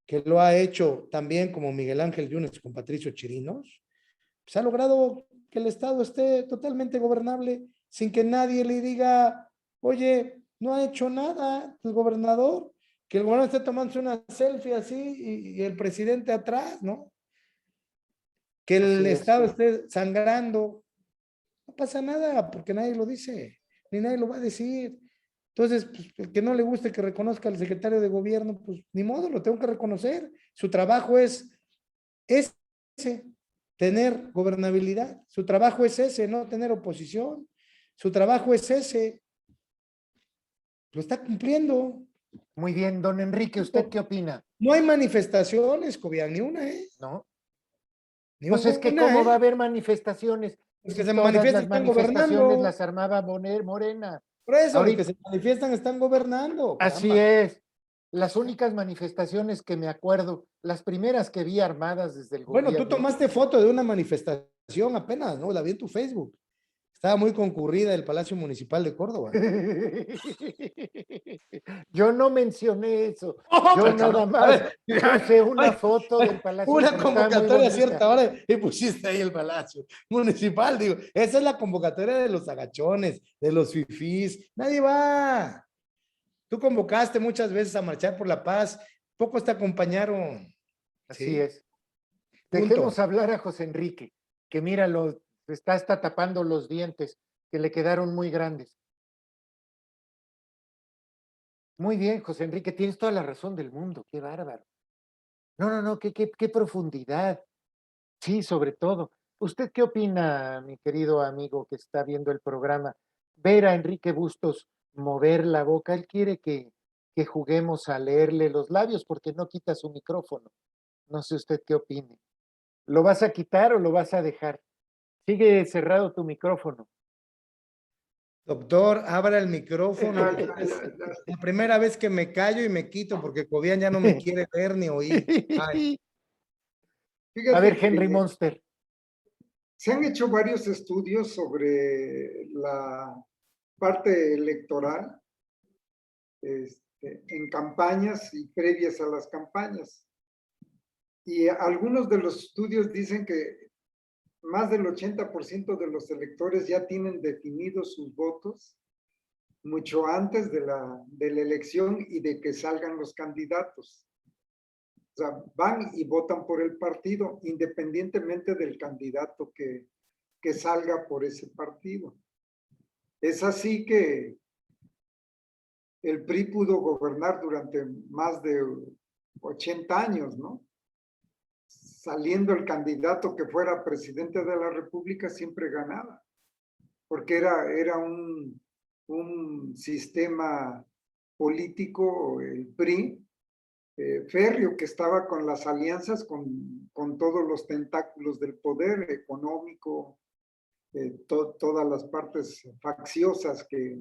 que lo ha hecho también como Miguel Ángel Yunes con Patricio Chirinos, pues ha logrado que el Estado esté totalmente gobernable sin que nadie le diga, oye, no ha hecho nada el gobernador, que el gobernador esté tomándose una selfie así y el presidente atrás, ¿no? Que el Estado esté sangrando. No pasa nada porque nadie lo dice, ni nadie lo va a decir. Entonces, pues, el que no le guste que reconozca al secretario de gobierno, pues ni modo, lo tengo que reconocer. Su trabajo es ese, tener gobernabilidad. Su trabajo es ese, no tener oposición. Su trabajo es ese. Lo está cumpliendo. Muy bien, don Enrique, ¿usted qué opina? No hay manifestaciones, Cobian, ni una, ¿eh? ¿No? Ni Pues es que una, ¿cómo va a ¿eh? haber manifestaciones? Los Si que se todas manifiestan las están manifestaciones gobernando. las armaba Morena. Por eso, los que Ahorita, se manifiestan están gobernando, así caramba. es. Las únicas manifestaciones que me acuerdo, las primeras que vi armadas desde el Bueno, tú gobierno. tomaste foto de una manifestación apenas, ¿no? La vi en tu Facebook. Estaba muy concurrida el Palacio Municipal de Córdoba. Yo no mencioné eso. Oh, Yo pero nada a más ver, puse una ay, foto del palacio, una pero estaba muy convocatoria a bonita. cierta hora y pusiste ahí el Palacio Municipal. Digo, esa es la convocatoria de los agachones, de los fifís. Nadie va. Tú convocaste muchas veces a marchar por la paz. Pocos te acompañaron. Así ¿Sí? es. Punto. Dejemos hablar a José Enrique, que mira, está tapando los dientes, que le quedaron muy grandes. Muy bien, José Enrique, tienes toda la razón del mundo, qué bárbaro. No, qué profundidad. Sí, sobre todo. ¿Usted qué opina, mi querido amigo que está viendo el programa? Ver a Enrique Bustos mover la boca, él quiere que juguemos a leerle los labios porque no quita su micrófono. No sé usted qué opine. ¿Lo vas a quitar o lo vas a dejar? Sigue cerrado tu micrófono. Doctor, abra el micrófono. Es la primera vez que me callo y me quito porque Cobian ya no me quiere ver ni oír. Ay. A ver, Fíjate Henry que Monster. se han hecho varios estudios sobre la parte electoral en campañas y previas a las campañas. Y algunos de los estudios dicen que más del 80% de los electores ya tienen definidos sus votos mucho antes de la elección y de que salgan los candidatos. O sea, van y votan por el partido independientemente del candidato que salga por ese partido. Es así que el PRI pudo gobernar durante más de 80 años, ¿no? Saliendo el candidato que fuera presidente de la República siempre ganaba, porque era un sistema político, el PRI, férreo, que estaba con las alianzas con todos los tentáculos del poder económico, todas las partes facciosas que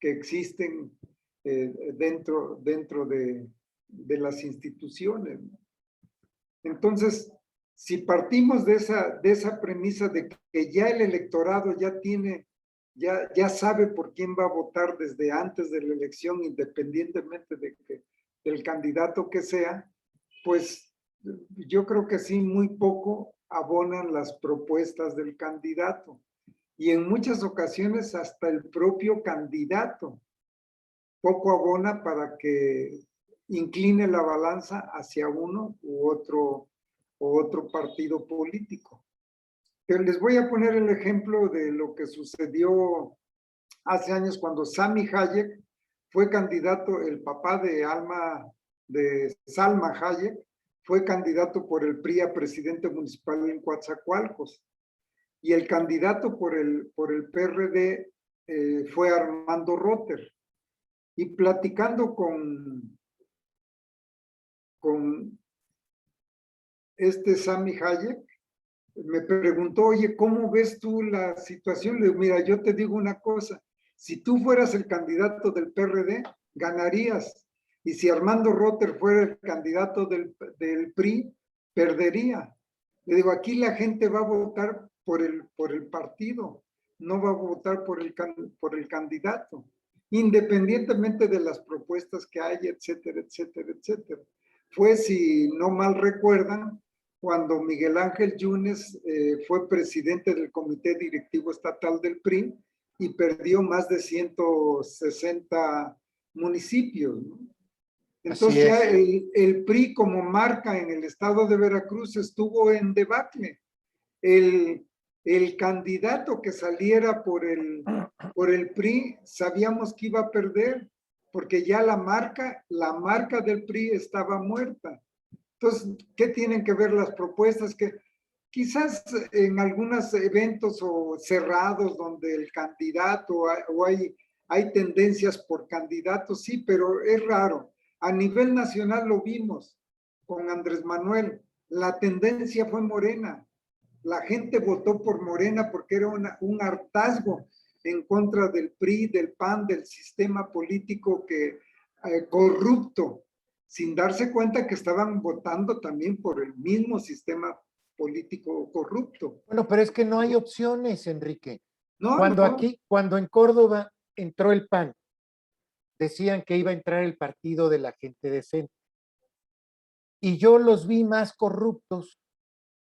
existen dentro de las instituciones. Entonces, si partimos de esa premisa de que ya el electorado ya sabe por quién va a votar desde antes de la elección, independientemente del candidato que sea, pues yo creo que sí, muy poco abonan las propuestas del candidato. Y en muchas ocasiones hasta el propio candidato poco abona para que incline la balanza hacia uno u otro partido político. Pero les voy a poner el ejemplo de lo que sucedió hace años cuando Sami Hayek fue candidato, el papá de Salma Hayek, fue candidato por el PRI a presidente municipal en Coatzacoalcos. Y el candidato por el PRD fue Armando Rotter. Y platicando con este Sami Hayek, me preguntó, oye, ¿cómo ves tú la situación? Le digo, mira, yo te digo una cosa, si tú fueras el candidato del PRD, ganarías. Y si Armando Rotter fuera el candidato del PRI, perdería. Le digo, aquí la gente va a votar por el partido, no va a votar por el candidato, independientemente de las propuestas que haya, etcétera, etcétera, etcétera. Fue, si no mal recuerdan, cuando Miguel Ángel Yunes fue presidente del Comité Directivo Estatal del PRI y perdió más de 160 municipios, ¿no? Entonces ya el PRI como marca en el estado de Veracruz estuvo en debacle. El candidato que saliera por el PRI sabíamos que iba a perder, porque ya la marca del PRI estaba muerta. Entonces, ¿qué tienen que ver las propuestas? Que quizás en algunos eventos o cerrados donde el candidato o hay tendencias por candidatos, sí, pero es raro. A nivel nacional lo vimos con Andrés Manuel. La tendencia fue Morena. La gente votó por Morena porque era un hartazgo en contra del PRI, del PAN, del sistema político corrupto, sin darse cuenta que estaban votando también por el mismo sistema político corrupto. Bueno, pero es que no hay opciones, Enrique. No, Cuando en Córdoba entró el PAN, decían que iba a entrar el partido de la gente decente. Y yo los vi más corruptos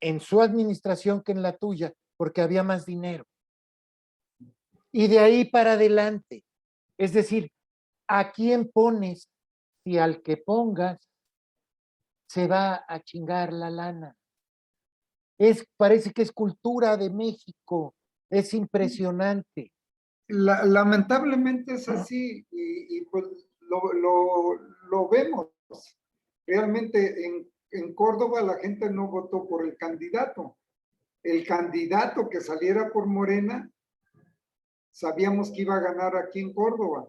en su administración que en la tuya, porque había más dinero. Y de ahí para adelante. Es decir, ¿a quién pones si al que pongas se va a chingar la lana? Parece que es cultura de México. Es impresionante. Lamentablemente es así y pues lo vemos. Realmente en Córdoba la gente no votó por el candidato. El candidato que saliera por Morena, sabíamos que iba a ganar aquí en Córdoba.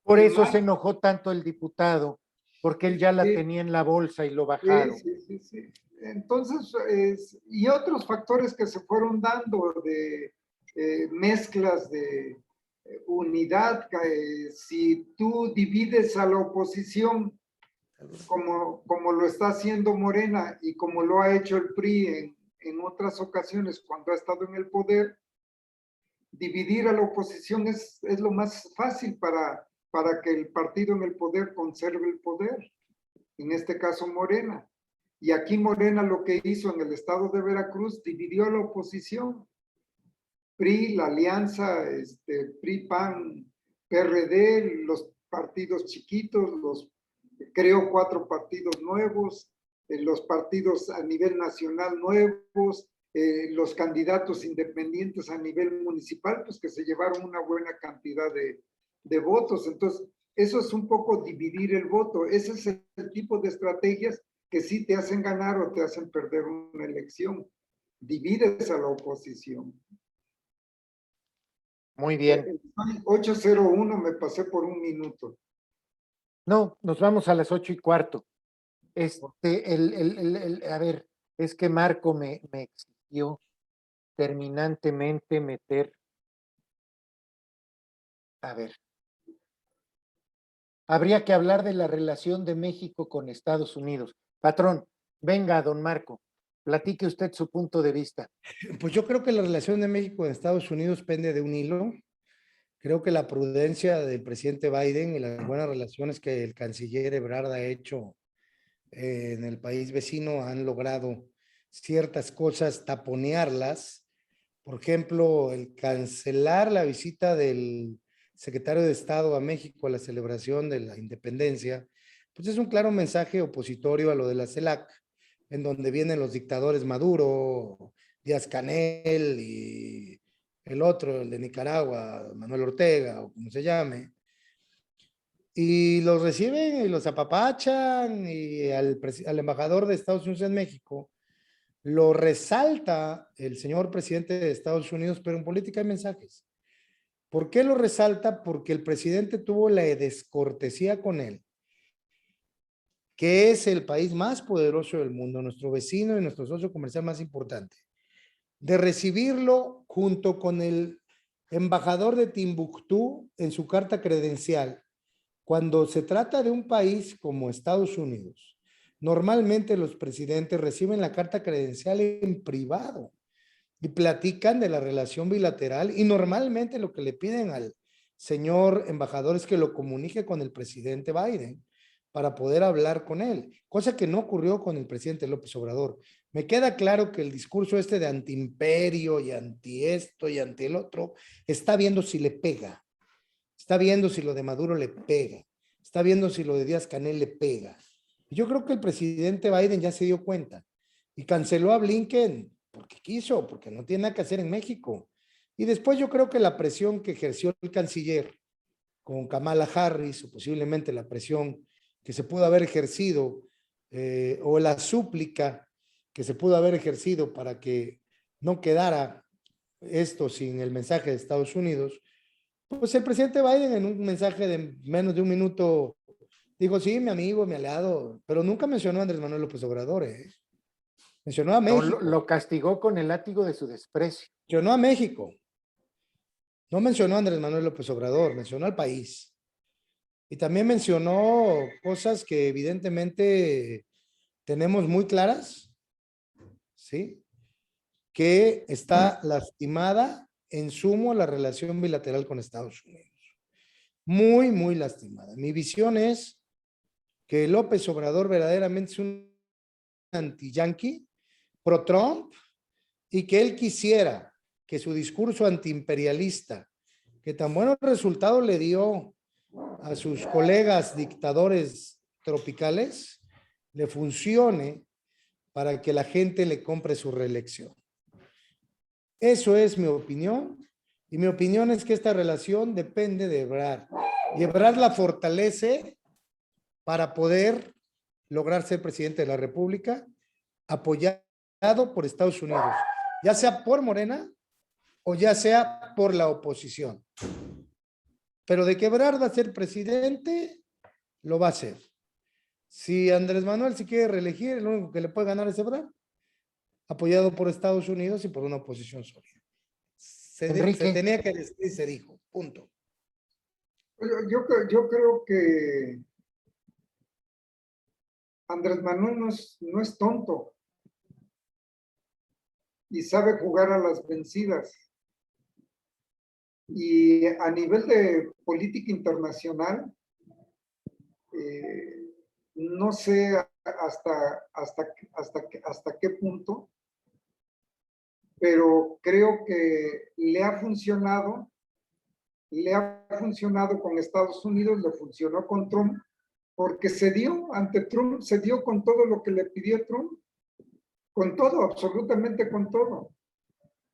Por eso se enojó tanto el diputado, porque él ya la tenía en la bolsa y lo bajaron. Sí. Entonces, y otros factores que se fueron dando de mezclas de unidad. Si tú divides a la oposición como lo está haciendo Morena y como lo ha hecho el PRI en otras ocasiones cuando ha estado en el poder, dividir a la oposición es lo más fácil para que el partido en el poder conserve el poder, en este caso Morena. Y aquí Morena lo que hizo en el estado de Veracruz, dividió a la oposición. PRI, la alianza, PRI, PAN, PRD, los partidos chiquitos, creó 4 partidos nuevos, los partidos a nivel nacional nuevos, los candidatos independientes a nivel municipal, pues que se llevaron una buena cantidad de votos. Entonces, eso es un poco dividir el voto. Ese es el tipo de estrategias que sí te hacen ganar o te hacen perder una elección. Divides a la oposición. Muy bien. 8:01, me pasé por 1 minuto. No, nos vamos a las 8:15. A ver, es que Marco me exigió terminantemente meter. A ver. Habría que hablar de la relación de México con Estados Unidos. Patrón, venga, don Marco, platique usted su punto de vista. Pues yo creo que la relación de México con Estados Unidos pende de un hilo. Creo que la prudencia del presidente Biden y las buenas relaciones que el canciller Ebrard ha hecho en el país vecino han logrado ciertas cosas, taponearlas. Por ejemplo, el cancelar la visita del secretario de Estado a México a la celebración de la independencia, pues es un claro mensaje opositorio a lo de la CELAC, en donde vienen los dictadores Maduro, Díaz-Canel y el otro, el de Nicaragua, Manuel Ortega, o como se llame, y los reciben y los apapachan, y al embajador de Estados Unidos en México lo resalta el señor presidente de Estados Unidos, pero en política hay mensajes. ¿Por qué lo resalta? Porque el presidente tuvo la descortesía con él, que es el país más poderoso del mundo, nuestro vecino y nuestro socio comercial más importante, de recibirlo junto con el embajador de Timbuktu en su carta credencial. Cuando se trata de un país como Estados Unidos, normalmente los presidentes reciben la carta credencial en privado y platican de la relación bilateral, y normalmente lo que le piden al señor embajador es que lo comunique con el presidente Biden para poder hablar con él, cosa que no ocurrió con el presidente López Obrador. Me queda claro que el discurso este de antiimperio y anti esto y anti el otro está viendo si le pega, está viendo si lo de Maduro le pega, está viendo si lo de Díaz-Canel le pega. Yo creo que el presidente Biden ya se dio cuenta y canceló a Blinken porque quiso, porque no tiene nada que hacer en México. Y después yo creo que la presión que ejerció el canciller con Kamala Harris, o posiblemente la presión que se pudo haber ejercido, o la súplica que se pudo haber ejercido para que no quedara esto sin el mensaje de Estados Unidos, pues el presidente Biden en un mensaje de menos de un minuto dijo, sí, mi amigo, mi aliado, pero nunca mencionó a Andrés Manuel López Obrador, mencionó a No, México. lo castigó con el látigo de su desprecio. Mencionó a México. No mencionó a Andrés Manuel López Obrador, mencionó al país. Y también mencionó cosas que evidentemente tenemos muy claras, ¿sí? Que está lastimada en sumo la relación bilateral con Estados Unidos. Muy, muy lastimada. Mi visión es que López Obrador verdaderamente es un anti-yanqui, pro-Trump, y que él quisiera que su discurso antiimperialista, que tan buenos resultados le dio a sus colegas dictadores tropicales, le funcione para que la gente le compre su reelección. Eso es mi opinión, y mi opinión es que esta relación depende de Ebrard, y Ebrard la fortalece para poder lograr ser presidente de la República, apoyado por Estados Unidos, ya sea por Morena o ya sea por la oposición. Pero de que Ebrard va a ser presidente, lo va a hacer. Si Andrés Manuel se quiere reelegir, lo único que le puede ganar es Ebrard, apoyado por Estados Unidos y por una oposición sólida. Se tenía que decir y se dijo, punto. Yo creo que Andrés Manuel no es tonto y sabe jugar a las vencidas. Y a nivel de política internacional, no sé hasta qué punto, pero creo que le ha funcionado con Estados Unidos, le funcionó con Trump, porque se dio ante Trump, se dio con todo lo que le pidió Trump, con todo, absolutamente con todo.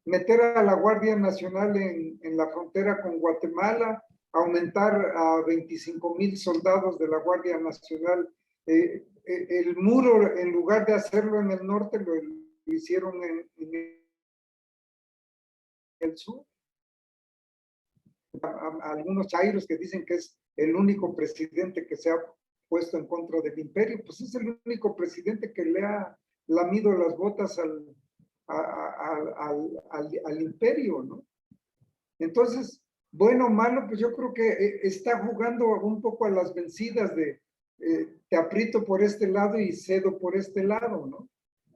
Meter a la Guardia Nacional en la frontera con Guatemala, aumentar a 25,000 soldados de la Guardia Nacional. El muro, en lugar de hacerlo en el norte, lo hicieron en el sur. A algunos chairos que dicen que es el único presidente que se ha puesto en contra del imperio, pues es el único presidente que le ha lamido las botas al imperio, ¿no? Entonces, bueno o malo, pues yo creo que está jugando un poco a las vencidas de te aprieto por este lado y cedo por este lado, ¿no?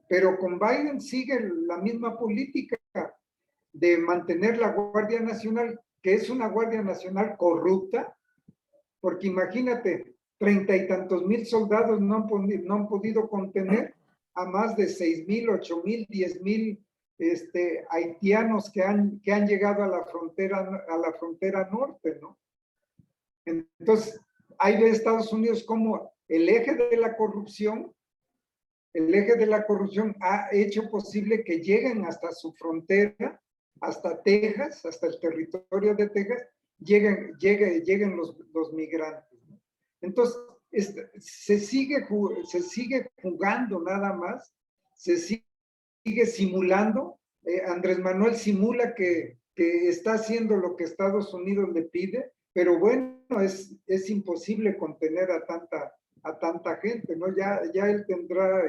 Pero con Biden sigue la misma política de mantener la Guardia Nacional, que es una Guardia Nacional corrupta, porque imagínate, 30 y tantos mil soldados no han podido contener a más de 6,000, 8,000, 10,000 haitianos que han llegado a la frontera norte, ¿no? Entonces, ahí ve Estados Unidos cómo el eje de la corrupción, ha hecho posible que lleguen hasta su frontera, hasta Texas, hasta el territorio de Texas, lleguen los migrantes. Entonces, se sigue jugando nada más, se sigue simulando. Andrés Manuel simula que está haciendo lo que Estados Unidos le pide, pero bueno, es imposible contener a tanta gente, ¿no? Ya él tendrá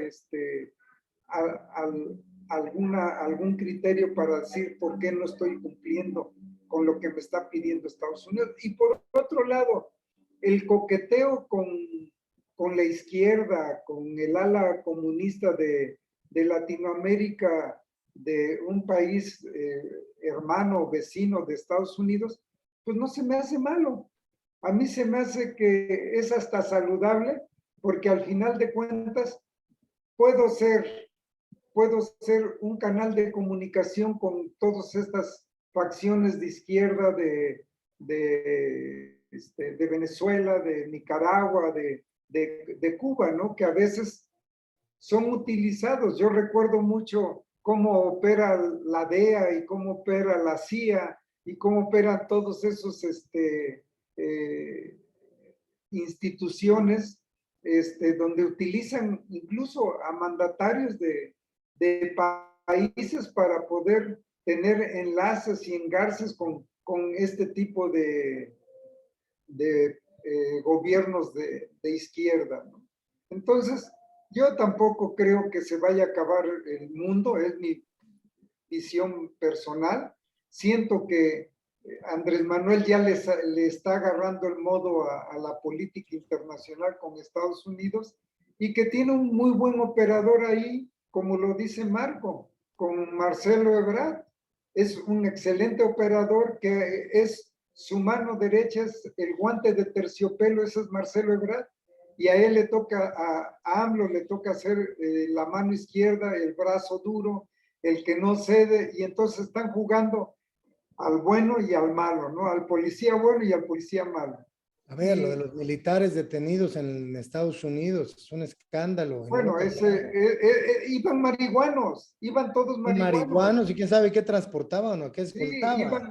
algún criterio para decir por qué no estoy cumpliendo con lo que me está pidiendo Estados Unidos. Y por otro lado, el coqueteo con la izquierda, con el ala comunista de Latinoamérica, de un país hermano, vecino de Estados Unidos, pues no se me hace malo. A mí se me hace que es hasta saludable, porque al final de cuentas puedo ser un canal de comunicación con todas estas facciones de izquierda de Venezuela, de Nicaragua, de Cuba, ¿no? Que a veces son utilizados. Yo recuerdo mucho cómo opera la DEA y cómo opera la CIA y cómo operan todos esos instituciones donde utilizan incluso a mandatarios de países para poder tener enlaces y engarces con este tipo de gobiernos de izquierda, ¿no? Entonces, yo tampoco creo que se vaya a acabar el mundo, es mi visión personal. Siento que Andrés Manuel ya le está agarrando el modo a la política internacional con Estados Unidos y que tiene un muy buen operador ahí, como lo dice Marco, con Marcelo Ebrard. Es un excelente operador que es su mano derecha, es el guante de terciopelo, ese es Marcelo Ebrard, y a él le toca, a AMLO le toca hacer la mano izquierda, el brazo duro, el que no cede, y entonces están jugando al bueno y al malo, ¿no? Al policía bueno y al policía malo. A ver, lo de los militares detenidos en Estados Unidos es un escándalo. En Bueno, Europa iban marihuanos, iban todos marihuanos. marihuanos y quién sabe qué transportaban o qué Sí, escoltaban.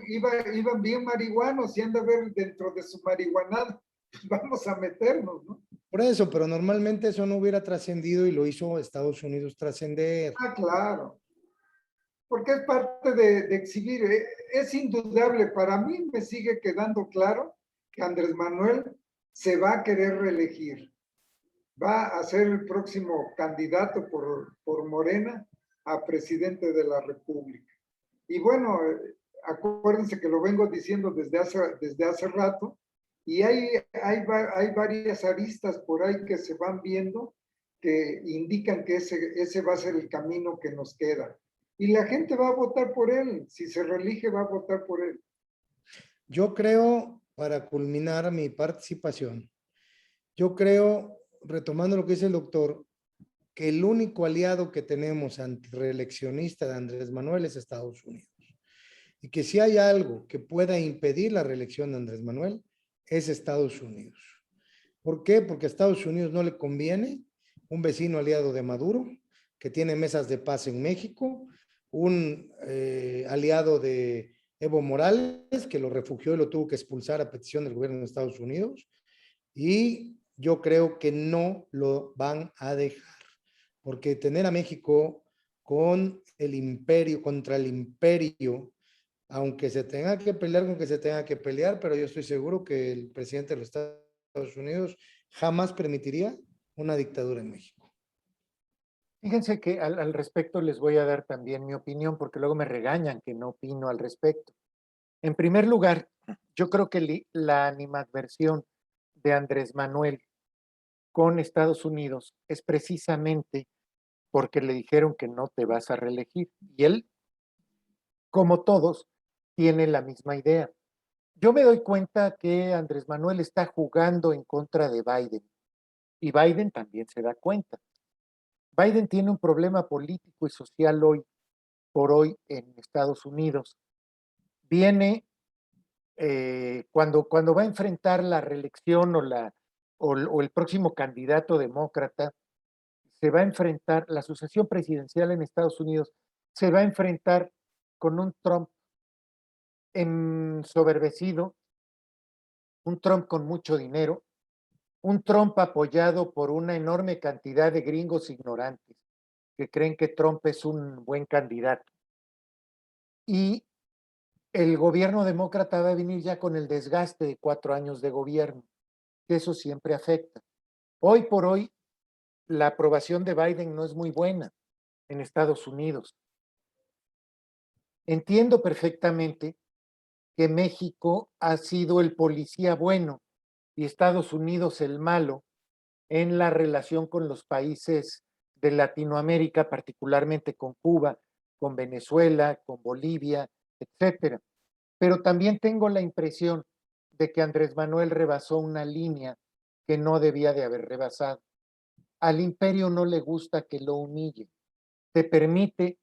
iban bien marihuanos y han de ver dentro de su marihuanada, pues vamos a meternos, ¿no? Por eso, pero normalmente eso no hubiera trascendido y lo hizo Estados Unidos trascender. Ah, claro. Porque es parte de exhibir. Es indudable, para mí me sigue quedando claro que Andrés Manuel se va a querer reelegir. Va a ser el próximo candidato por Morena a presidente de la República. Y bueno, acuérdense que lo vengo diciendo desde hace rato, y hay varias aristas por ahí que se van viendo que indican que ese va a ser el camino que nos queda. Y la gente va a votar por él. Si se reelige, va a votar por él. Yo creo, para culminar mi participación, yo creo, retomando lo que dice el doctor, que el único aliado que tenemos antireeleccionista de Andrés Manuel es Estados Unidos. Y que si hay algo que pueda impedir la reelección de Andrés Manuel, es Estados Unidos. ¿Por qué? Porque a Estados Unidos no le conviene un vecino aliado de Maduro, que tiene mesas de paz en México, un aliado de Evo Morales, que lo refugió y lo tuvo que expulsar a petición del gobierno de Estados Unidos, y yo creo que no lo van a dejar, porque tener a México con el imperio, contra el imperio, aunque se tenga que pelear con que se tenga que pelear, pero yo estoy seguro que el presidente de los Estados Unidos jamás permitiría una dictadura en México. Fíjense que al respecto les voy a dar también mi opinión, porque luego me regañan que no opino al respecto. En primer lugar, yo creo que la animadversión de Andrés Manuel con Estados Unidos es precisamente porque le dijeron que no te vas a reelegir. Y él, como todos, tiene la misma idea. Yo me doy cuenta que Andrés Manuel está jugando en contra de Biden y Biden también se da cuenta. Biden tiene un problema político y social hoy por hoy en Estados Unidos. Viene cuando va a enfrentar la reelección o o el próximo candidato demócrata se va a enfrentar, la sucesión presidencial en Estados Unidos se va a enfrentar con un Trump ensoberbecido, un Trump con mucho dinero, un Trump apoyado por una enorme cantidad de gringos ignorantes que creen que Trump es un buen candidato. Y el gobierno demócrata va a venir ya con el desgaste de 4 años de gobierno, que eso siempre afecta. Hoy por hoy, la aprobación de Biden no es muy buena en Estados Unidos. Entiendo perfectamente que México ha sido el policía bueno y Estados Unidos el malo en la relación con los países de Latinoamérica, particularmente con Cuba, con Venezuela, con Bolivia, etcétera. Pero también tengo la impresión de que Andrés Manuel rebasó una línea que no debía de haber rebasado. Al imperio no le gusta que lo humille. Te permite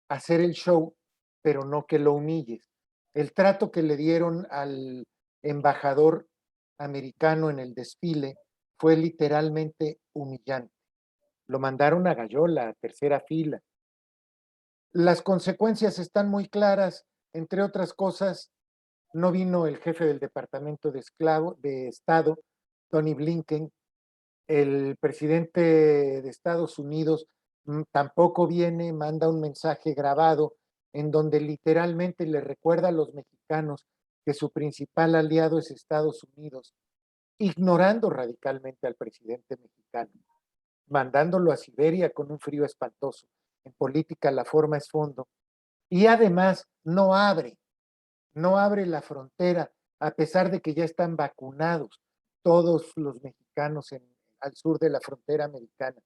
hacer el show, pero no que lo humilles. El trato que le dieron al embajador americano en el desfile fue literalmente humillante. Lo mandaron a Gallola, a tercera fila. Las consecuencias están muy claras, entre otras cosas, no vino el jefe del Departamento de Estado, Tony Blinken, el presidente de Estados Unidos tampoco viene, manda un mensaje grabado en donde literalmente le recuerda a los mexicanos que su principal aliado es Estados Unidos, ignorando radicalmente al presidente mexicano, mandándolo a Siberia con un frío espantoso. En política la forma es fondo. Y además no abre la frontera, a pesar de que ya están vacunados todos los mexicanos al sur de la frontera americana.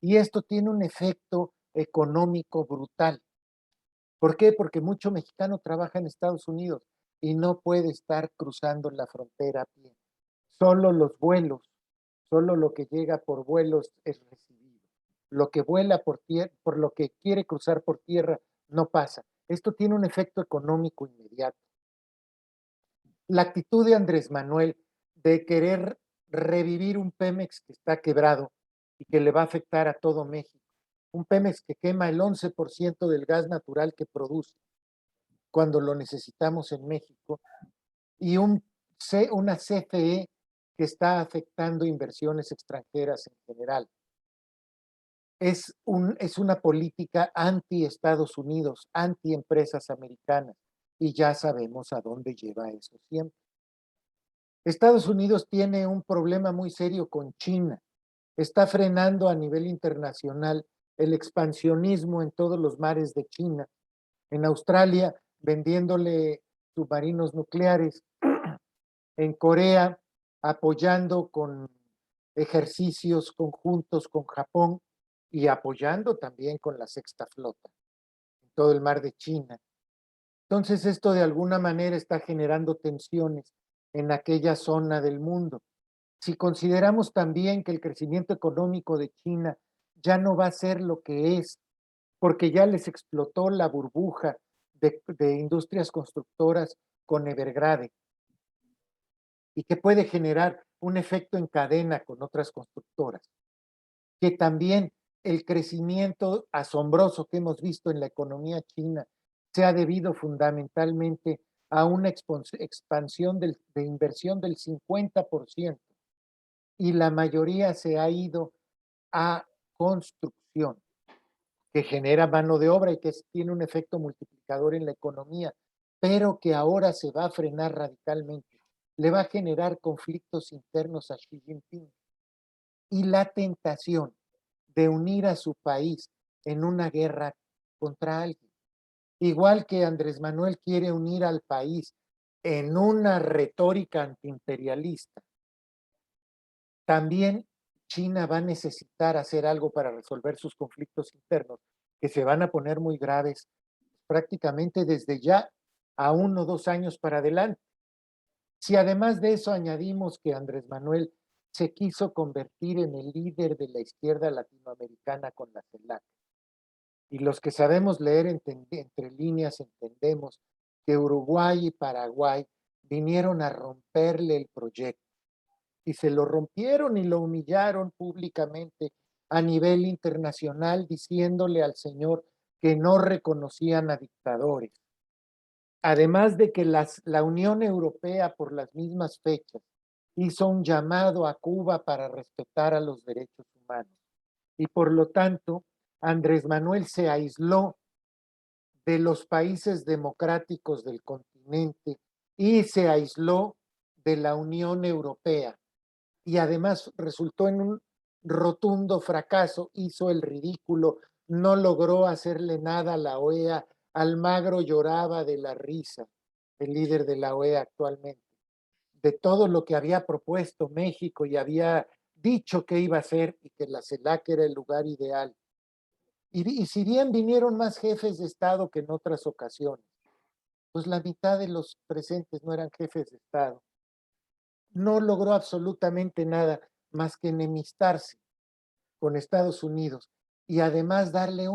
Y esto tiene un efecto económico brutal. ¿Por qué? Porque mucho mexicano trabaja en Estados Unidos y no puede estar cruzando la frontera a pie. Solo los vuelos, solo lo que llega por vuelos es recibido. Lo que vuela por tierra, por lo que quiere cruzar por tierra, no pasa. Esto tiene un efecto económico inmediato. La actitud de Andrés Manuel de querer revivir un Pemex que está quebrado y que le va a afectar a todo México. Un Pemex que quema el 11% del gas natural que produce cuando lo necesitamos en México y una CFE que está afectando inversiones extranjeras en general. Es una política anti-Estados Unidos, anti-empresas americanas y ya sabemos a dónde lleva eso siempre. Estados Unidos tiene un problema muy serio con China. Está frenando a nivel internacional el expansionismo en todos los mares de China. En Australia, vendiéndole submarinos nucleares. En Corea, apoyando con ejercicios conjuntos con Japón y apoyando también con la sexta flota en todo el mar de China. Entonces, esto de alguna manera está generando tensiones en aquella zona del mundo. Si consideramos también que el crecimiento económico de China ya no va a ser lo que es, porque ya les explotó la burbuja de industrias constructoras con Evergrande y que puede generar un efecto en cadena con otras constructoras, que también el crecimiento asombroso que hemos visto en la economía china se ha debido fundamentalmente a una expansión de inversión del 50% y la mayoría se ha ido a construcción, que genera mano de obra y que tiene un efecto multiplicador en la economía, pero que ahora se va a frenar radicalmente. Le va a generar conflictos internos a Xi Jinping y la tentación de unir a su país en una guerra contra alguien. Igual que Andrés Manuel quiere unir al país en una retórica antiimperialista, también China va a necesitar hacer algo para resolver sus conflictos internos, que se van a poner muy graves prácticamente desde ya a 1 o 2 años para adelante. Si además de eso añadimos que Andrés Manuel se quiso convertir en el líder de la izquierda latinoamericana con la CELAC, y los que sabemos leer entre líneas entendemos que Uruguay y Paraguay vinieron a romperle el proyecto y se lo rompieron y lo humillaron públicamente a nivel internacional, diciéndole al señor que no reconocían a dictadores. Además de que la Unión Europea, por las mismas fechas, hizo un llamado a Cuba para respetar a los derechos humanos. Y por lo tanto, Andrés Manuel se aisló de los países democráticos del continente y se aisló de la Unión Europea. Y además resultó en un rotundo fracaso, hizo el ridículo, no logró hacerle nada a la OEA. Almagro lloraba de la risa, el líder de la OEA actualmente, de todo lo que había propuesto México y había dicho que iba a hacer y que la CELAC era el lugar ideal. Y si bien vinieron más jefes de Estado que en otras ocasiones, pues la mitad de los presentes no eran jefes de Estado. No logró absolutamente nada más que enemistarse con Estados Unidos y además darle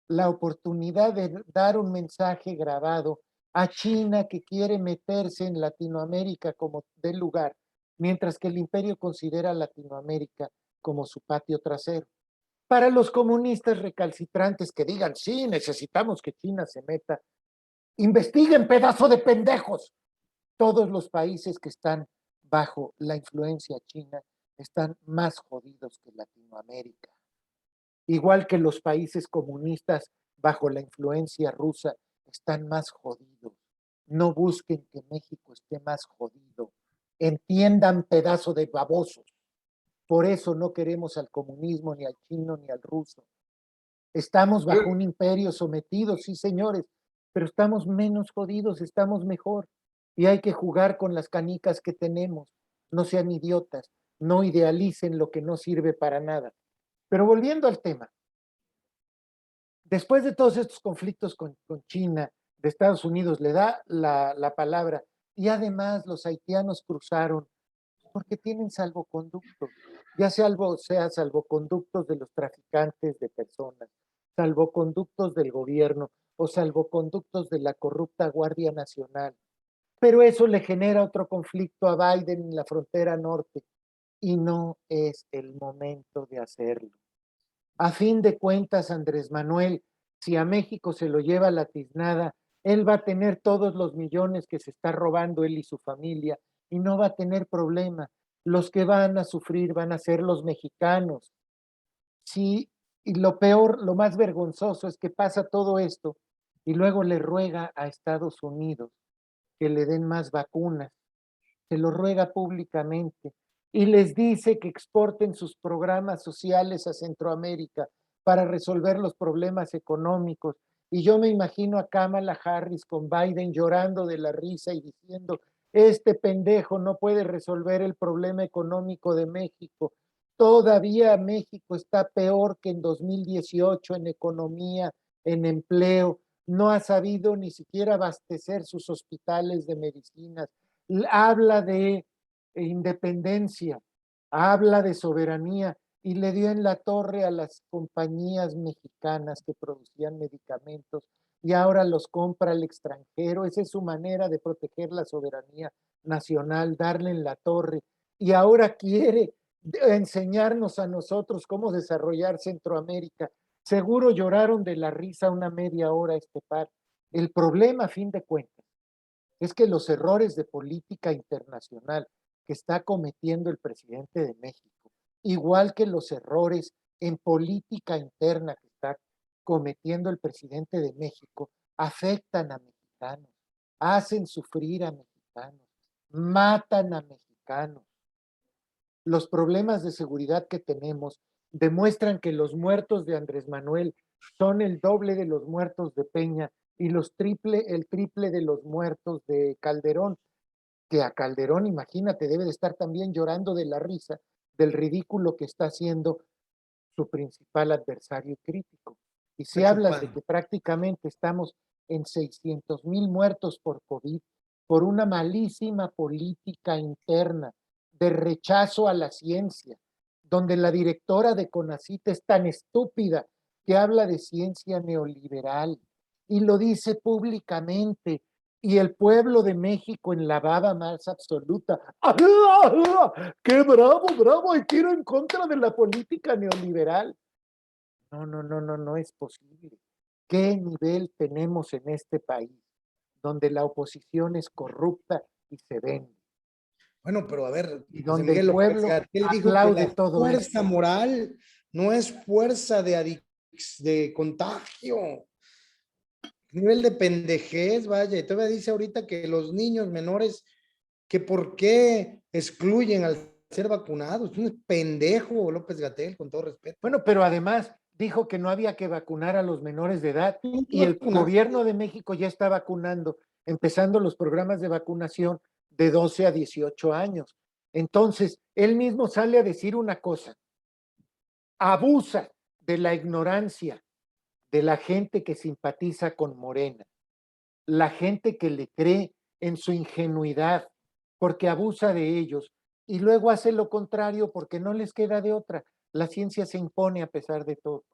la oportunidad de dar un mensaje grabado a China, que quiere meterse en Latinoamérica como del lugar, mientras que el imperio considera Latinoamérica como su patio trasero. Para los comunistas recalcitrantes que digan, sí, necesitamos que China se meta, investiguen, pedazo de pendejos. Todos los países que están bajo la influencia china están más jodidos que Latinoamérica. Igual que los países comunistas bajo la influencia rusa están más jodidos. No busquen que México esté más jodido. Entiendan, pedazo de babosos. Por eso no queremos al comunismo, ni al chino, ni al ruso. Estamos bajo un imperio sometido, sí, señores, pero estamos menos jodidos, estamos mejor. Y hay que jugar con las canicas que tenemos. No sean idiotas, no idealicen lo que no sirve para nada. Pero volviendo al tema, después de todos estos conflictos con China, de Estados Unidos le da la palabra, y además los haitianos cruzaron porque tienen salvoconductos, ya sea salvoconductos de los traficantes de personas, salvoconductos del gobierno o salvoconductos de la corrupta Guardia Nacional. Pero eso le genera otro conflicto a Biden en la frontera norte y no es el momento de hacerlo. A fin de cuentas, Andrés Manuel, si a México se lo lleva la tiznada, él va a tener todos los millones que se está robando él y su familia y no va a tener problema. Los que van a sufrir van a ser los mexicanos. Sí, y lo peor, lo más vergonzoso es que pasa todo esto y luego le ruega a Estados Unidos que le den más vacunas, se lo ruega públicamente y les dice que exporten sus programas sociales a Centroamérica para resolver los problemas económicos. Y yo me imagino a Kamala Harris con Biden llorando de la risa y diciendo, este pendejo no puede resolver el problema económico de México. Todavía México está peor que en 2018 en economía, en empleo. No ha sabido ni siquiera abastecer sus hospitales de medicinas. Habla de independencia, habla de soberanía y le dio en la torre a las compañías mexicanas que producían medicamentos y ahora los compra el extranjero. Esa es su manera de proteger la soberanía nacional, darle en la torre. Y ahora quiere enseñarnos a nosotros cómo desarrollar Centroamérica. Seguro lloraron de la risa una media hora este par. El problema, a fin de cuentas, es que los errores de política internacional que está cometiendo el presidente de México, igual que los errores en política interna que está cometiendo el presidente de México, afectan a mexicanos, hacen sufrir a mexicanos, matan a mexicanos. Los problemas de seguridad que tenemos demuestran que los muertos de Andrés Manuel son el doble de los muertos de Peña y el triple de los muertos de Calderón, que a Calderón, imagínate, debe de estar también llorando de la risa del ridículo que está haciendo su principal adversario crítico. Y si hablas de que prácticamente estamos en 600,000 muertos por COVID, por una malísima política interna de rechazo a la ciencia, donde la directora de CONACYT es tan estúpida que habla de ciencia neoliberal y lo dice públicamente y el pueblo de México en la baba más absoluta. ¡Ah! ¡Qué bravo, bravo! Y tiro en contra de la política neoliberal. No, no, no, no, no es posible. ¿Qué nivel tenemos en este país donde la oposición es corrupta y se vende? Bueno, pero a ver, Y José donde el Miguel López pueblo Gatell dijo que aplaude la todo fuerza esto. moral no es fuerza de contagio. Nivel de pendejez, vaya, y todavía dice ahorita que los niños menores, que por qué excluyen al ser vacunados. Es un pendejo, López Gatell, con todo respeto. Bueno, pero además dijo que no había que vacunar a los menores de edad y el Vacunar. gobierno de México ya está vacunando, empezando los programas de vacunación de 12 a 18 años. Entonces, él mismo sale a decir una cosa, abusa de la ignorancia de la gente que simpatiza con Morena, la gente que le cree en su ingenuidad, porque abusa de ellos y luego hace lo contrario porque no les queda de otra. La ciencia se impone a pesar de todo.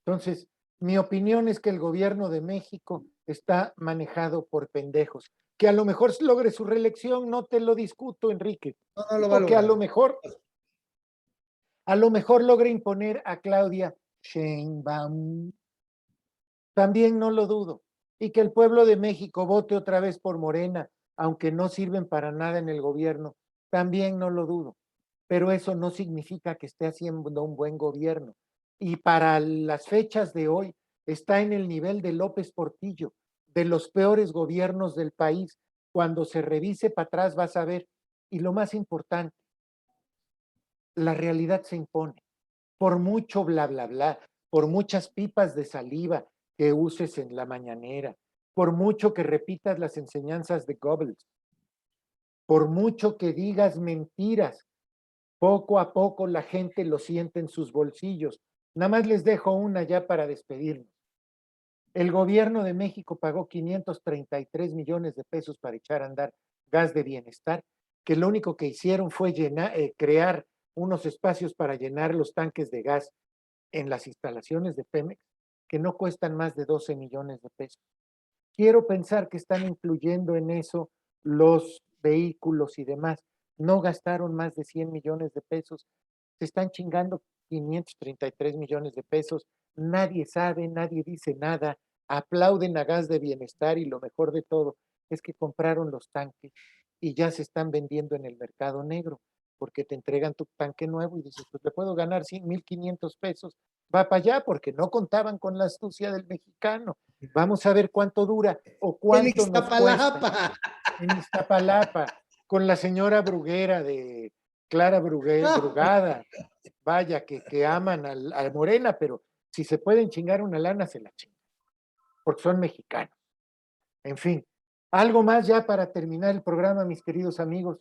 Entonces, mi opinión es que el gobierno de México está manejado por pendejos. Que a lo mejor logre su reelección, no te lo discuto, Enrique. No, no lo va a O que a lograr. lo mejor logre imponer a Claudia Sheinbaum. También no lo dudo. Y que el pueblo de México vote otra vez por Morena, aunque no sirven para nada en el gobierno, también no lo dudo. Pero eso no significa que esté haciendo un buen gobierno. Y para las fechas de hoy está en el nivel de López Portillo, de los peores gobiernos del país. Cuando se revise para atrás vas a ver. Y lo más importante, la realidad se impone. Por mucho bla, bla, bla, por muchas pipas de saliva que uses en la mañanera, por mucho que repitas las enseñanzas de Goebbels, por mucho que digas mentiras, poco a poco la gente lo siente en sus bolsillos. Nada más les dejo una ya para despedirnos. El gobierno de México pagó 533 millones de pesos para echar a andar gas de bienestar, que lo único que hicieron fue crear unos espacios para llenar los tanques de gas en las instalaciones de Pemex, que no cuestan más de 12 millones de pesos. Quiero pensar que están incluyendo en eso los vehículos y demás. No gastaron más de 100 millones de pesos. Se están chingando 533 millones de pesos. Nadie sabe, nadie dice nada. Aplauden a gas de bienestar y lo mejor de todo es que compraron los tanques y ya se están vendiendo en el mercado negro porque te entregan tu tanque nuevo y dices, pues le puedo ganar 1,500 pesos. Va para allá porque no contaban con la astucia del mexicano. Vamos a ver cuánto dura o En cuánto nos cuesta Iztapalapa. en Iztapalapa con la señora Bruguera de Clara Brugada. Vaya, que aman a Morena, pero si se pueden chingar una lana, se la chingan, porque son mexicanos. En fin, algo más ya para terminar el programa, mis queridos amigos.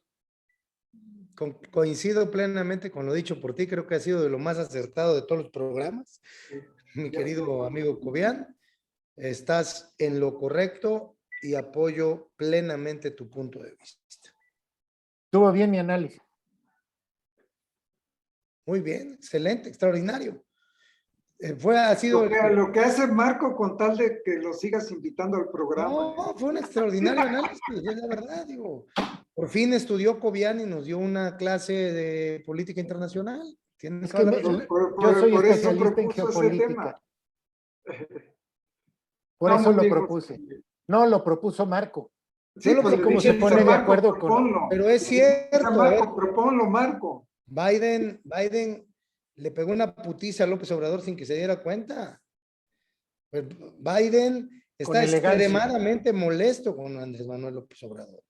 Coincido plenamente con lo dicho por ti, creo que ha sido de lo más acertado de todos los programas. Mi querido amigo Cobian, estás en lo correcto y apoyo plenamente tu punto de vista. Estuvo bien mi análisis. Muy bien, excelente, extraordinario. Ha sido Lo que hace Marco con tal de que lo sigas invitando al programa. No, fue un extraordinario análisis, es la verdad, digo. Por fin estudió Cobian y nos dio una clase de política internacional. Tienes toda la razón. Yo soy Por eso especialista en propuso ese geopolítica. tema. Por Está eso muy lo bien, propuse. José. No, lo propuso Marco. Sí, Yo lo pues Sé le cómo se propuse, dijiste a pone de Marco, acuerdo con. proponlo. pero es Le dijiste a cierto, a ver, Marco, proponlo, Marco. Biden le pegó una putiza a López Obrador sin que se diera cuenta. Pues Biden Con está elegancia. extremadamente molesto con Andrés Manuel López Obrador.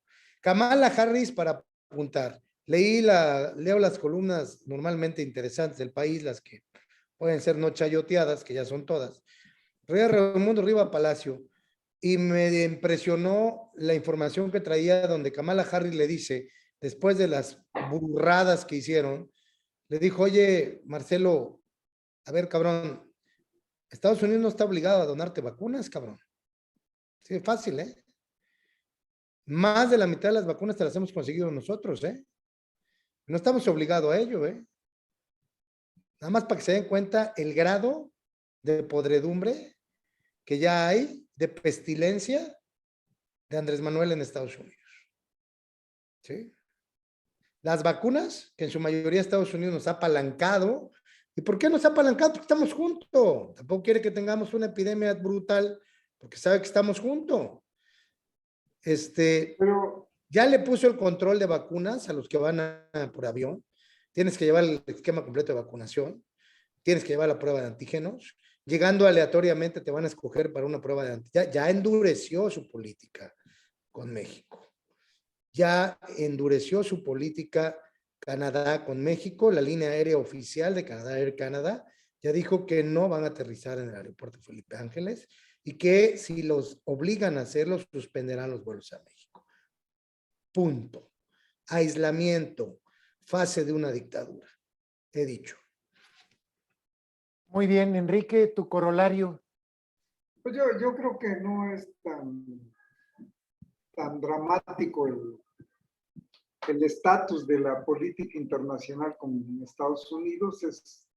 Kamala Harris, para apuntar, leo las columnas normalmente interesantes del país, las que pueden ser no chayoteadas, que ya son todas. Raimundo Riva Palacio, y me impresionó la información que traía donde Kamala Harris le dice, después de las burradas que hicieron, le dijo, oye, Marcelo, a ver, cabrón, Estados Unidos no está obligado a donarte vacunas, cabrón. Sí, fácil, ¿eh? Más de la mitad de las vacunas te las hemos conseguido nosotros, ¿eh? No estamos obligados a ello, ¿eh? Nada más para que se den cuenta el grado de podredumbre que ya hay de pestilencia de Andrés Manuel en Estados Unidos. ¿Sí? Las vacunas, que en su mayoría Estados Unidos nos ha apalancado. ¿Y por qué nos ha apalancado? Porque estamos juntos. Tampoco quiere que tengamos una epidemia brutal porque sabe que estamos juntos. Pero Ya le puso el control de vacunas a los que van por avión. Tienes que llevar el esquema completo de vacunación. Tienes que llevar la prueba de antígenos. Llegando aleatoriamente te van a escoger para una prueba de antígenos. Ya endureció su política con México. Ya endureció su política Canadá con México. La línea aérea oficial de Canadá, Air Canada, ya dijo que no van a aterrizar en el aeropuerto Felipe Ángeles y que si los obligan a hacerlo, suspenderán los vuelos a México. Punto. Aislamiento, fase de una dictadura. He dicho. Muy bien, Enrique, tu corolario. pues yo creo que no es tan dramático el estatus de la política internacional con Estados Unidos.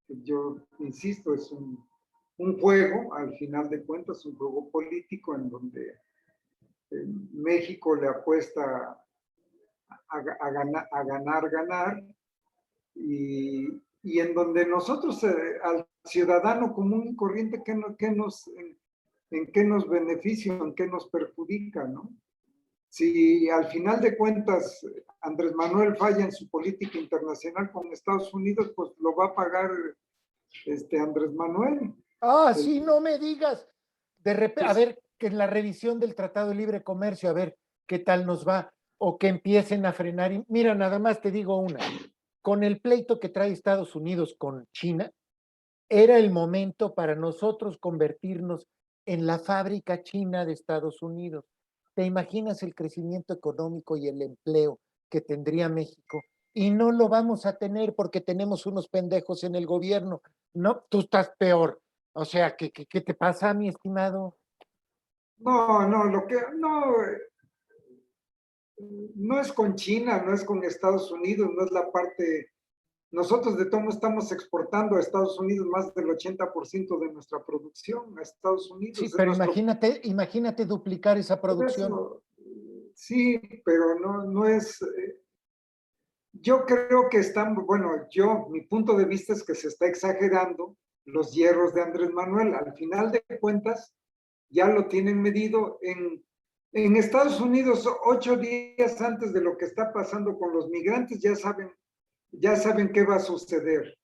Yo insisto, es un juego, al final de cuentas, un juego político en donde México le apuesta a ganar, y en donde nosotros, al ciudadano común y corriente, ¿en qué nos beneficia, en qué nos perjudica, no? Si al final de cuentas Andrés Manuel falla en su política internacional con Estados Unidos, pues lo va a pagar Andrés Manuel. Ah, sí, no me digas. De repente, a Pues, ver, que en la revisión del Tratado de Libre Comercio, a ver qué tal nos va, o que empiecen a frenar. Y mira, nada más te digo una. Con el pleito que trae Estados Unidos con China, era el momento para nosotros convertirnos en la fábrica china de Estados Unidos. ¿Te imaginas el crecimiento económico y el empleo que tendría México? Y no lo vamos a tener porque tenemos unos pendejos en el gobierno. No, tú estás peor. O sea, ¿qué te pasa, mi estimado? no es con China, no es con Estados Unidos, no es la parte. Nosotros de todo estamos exportando a Estados Unidos más del 80% de nuestra producción a Estados Sí, Unidos. Es pero nuestro. imagínate duplicar esa Por producción. eso, sí, pero no es. Yo creo que están, bueno, mi punto de vista es que se está exagerando los hierros de Andrés Manuel. Al final de cuentas, ya lo tienen medido en Estados Unidos. 8 días antes de lo que está pasando con los migrantes, ya saben qué va a suceder.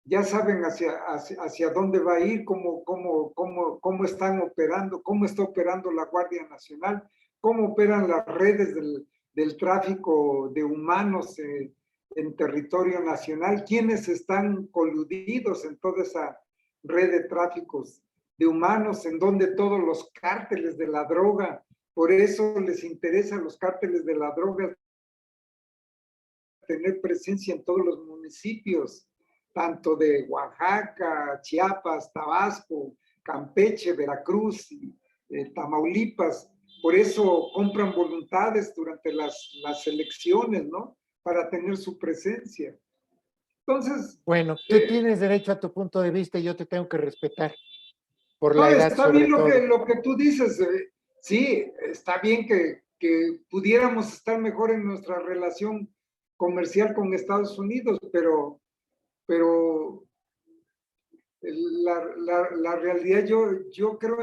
Ya saben hacia dónde va a ir, cómo están operando, cómo está operando la Guardia Nacional, cómo operan las redes del tráfico de humanos en territorio nacional, quiénes están coludidos en toda esa red de tráficos de humanos, en donde todos los cárteles de la droga, por eso les interesa a los cárteles de la droga tener presencia en todos los municipios, tanto de Oaxaca, Chiapas, Tabasco, Campeche, Veracruz, Tamaulipas. Por eso compran voluntades durante las elecciones, ¿no? Para tener su presencia. Entonces. Bueno, tú tienes derecho a tu punto de vista y yo te tengo que respetar por No, la edad está sobre bien todo. lo que tú dices. Sí, está bien que pudiéramos estar mejor en nuestra relación comercial con Estados Unidos, pero la realidad, yo quiero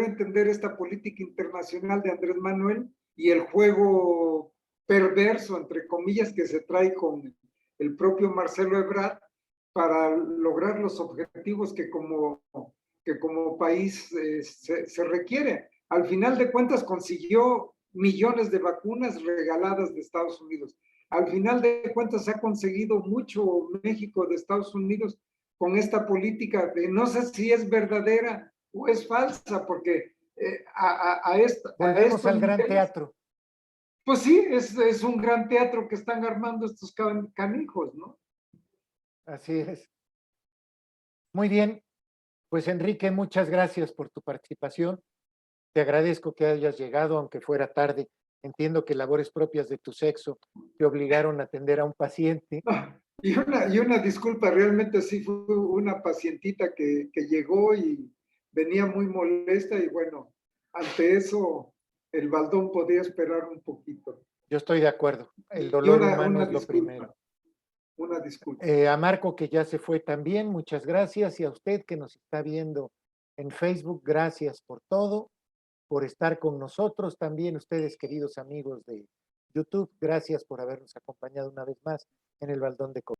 entender esta política internacional de Andrés Manuel y el juego perverso, entre comillas, que se trae con el propio Marcelo Ebrard para lograr los objetivos que como país se requiere. Al final de cuentas consiguió millones de vacunas regaladas de Estados Unidos. Al final de cuentas ha conseguido mucho México de Estados Unidos con esta política. No sé si es verdadera o es falsa, porque Volvemos al gran niveles, teatro. pues sí, es un gran teatro que están armando estos canijos, ¿no? Así es. Muy bien. Pues Enrique, muchas gracias por tu participación. Te agradezco que hayas llegado, aunque fuera tarde. Entiendo que labores propias de tu sexo te obligaron a atender a un paciente. Y una disculpa, realmente sí fue una pacientita que llegó y venía muy molesta y bueno, ante eso el Baldón podía esperar un poquito. Yo estoy de acuerdo. El Y dolor humano es lo disculpa, primero. una disculpa. A Marco, que ya se fue también, muchas gracias. Y a usted que nos está viendo en Facebook, gracias por todo, por estar con nosotros. También ustedes, queridos amigos de YouTube, gracias por habernos acompañado una vez más en el Baldón de Copas.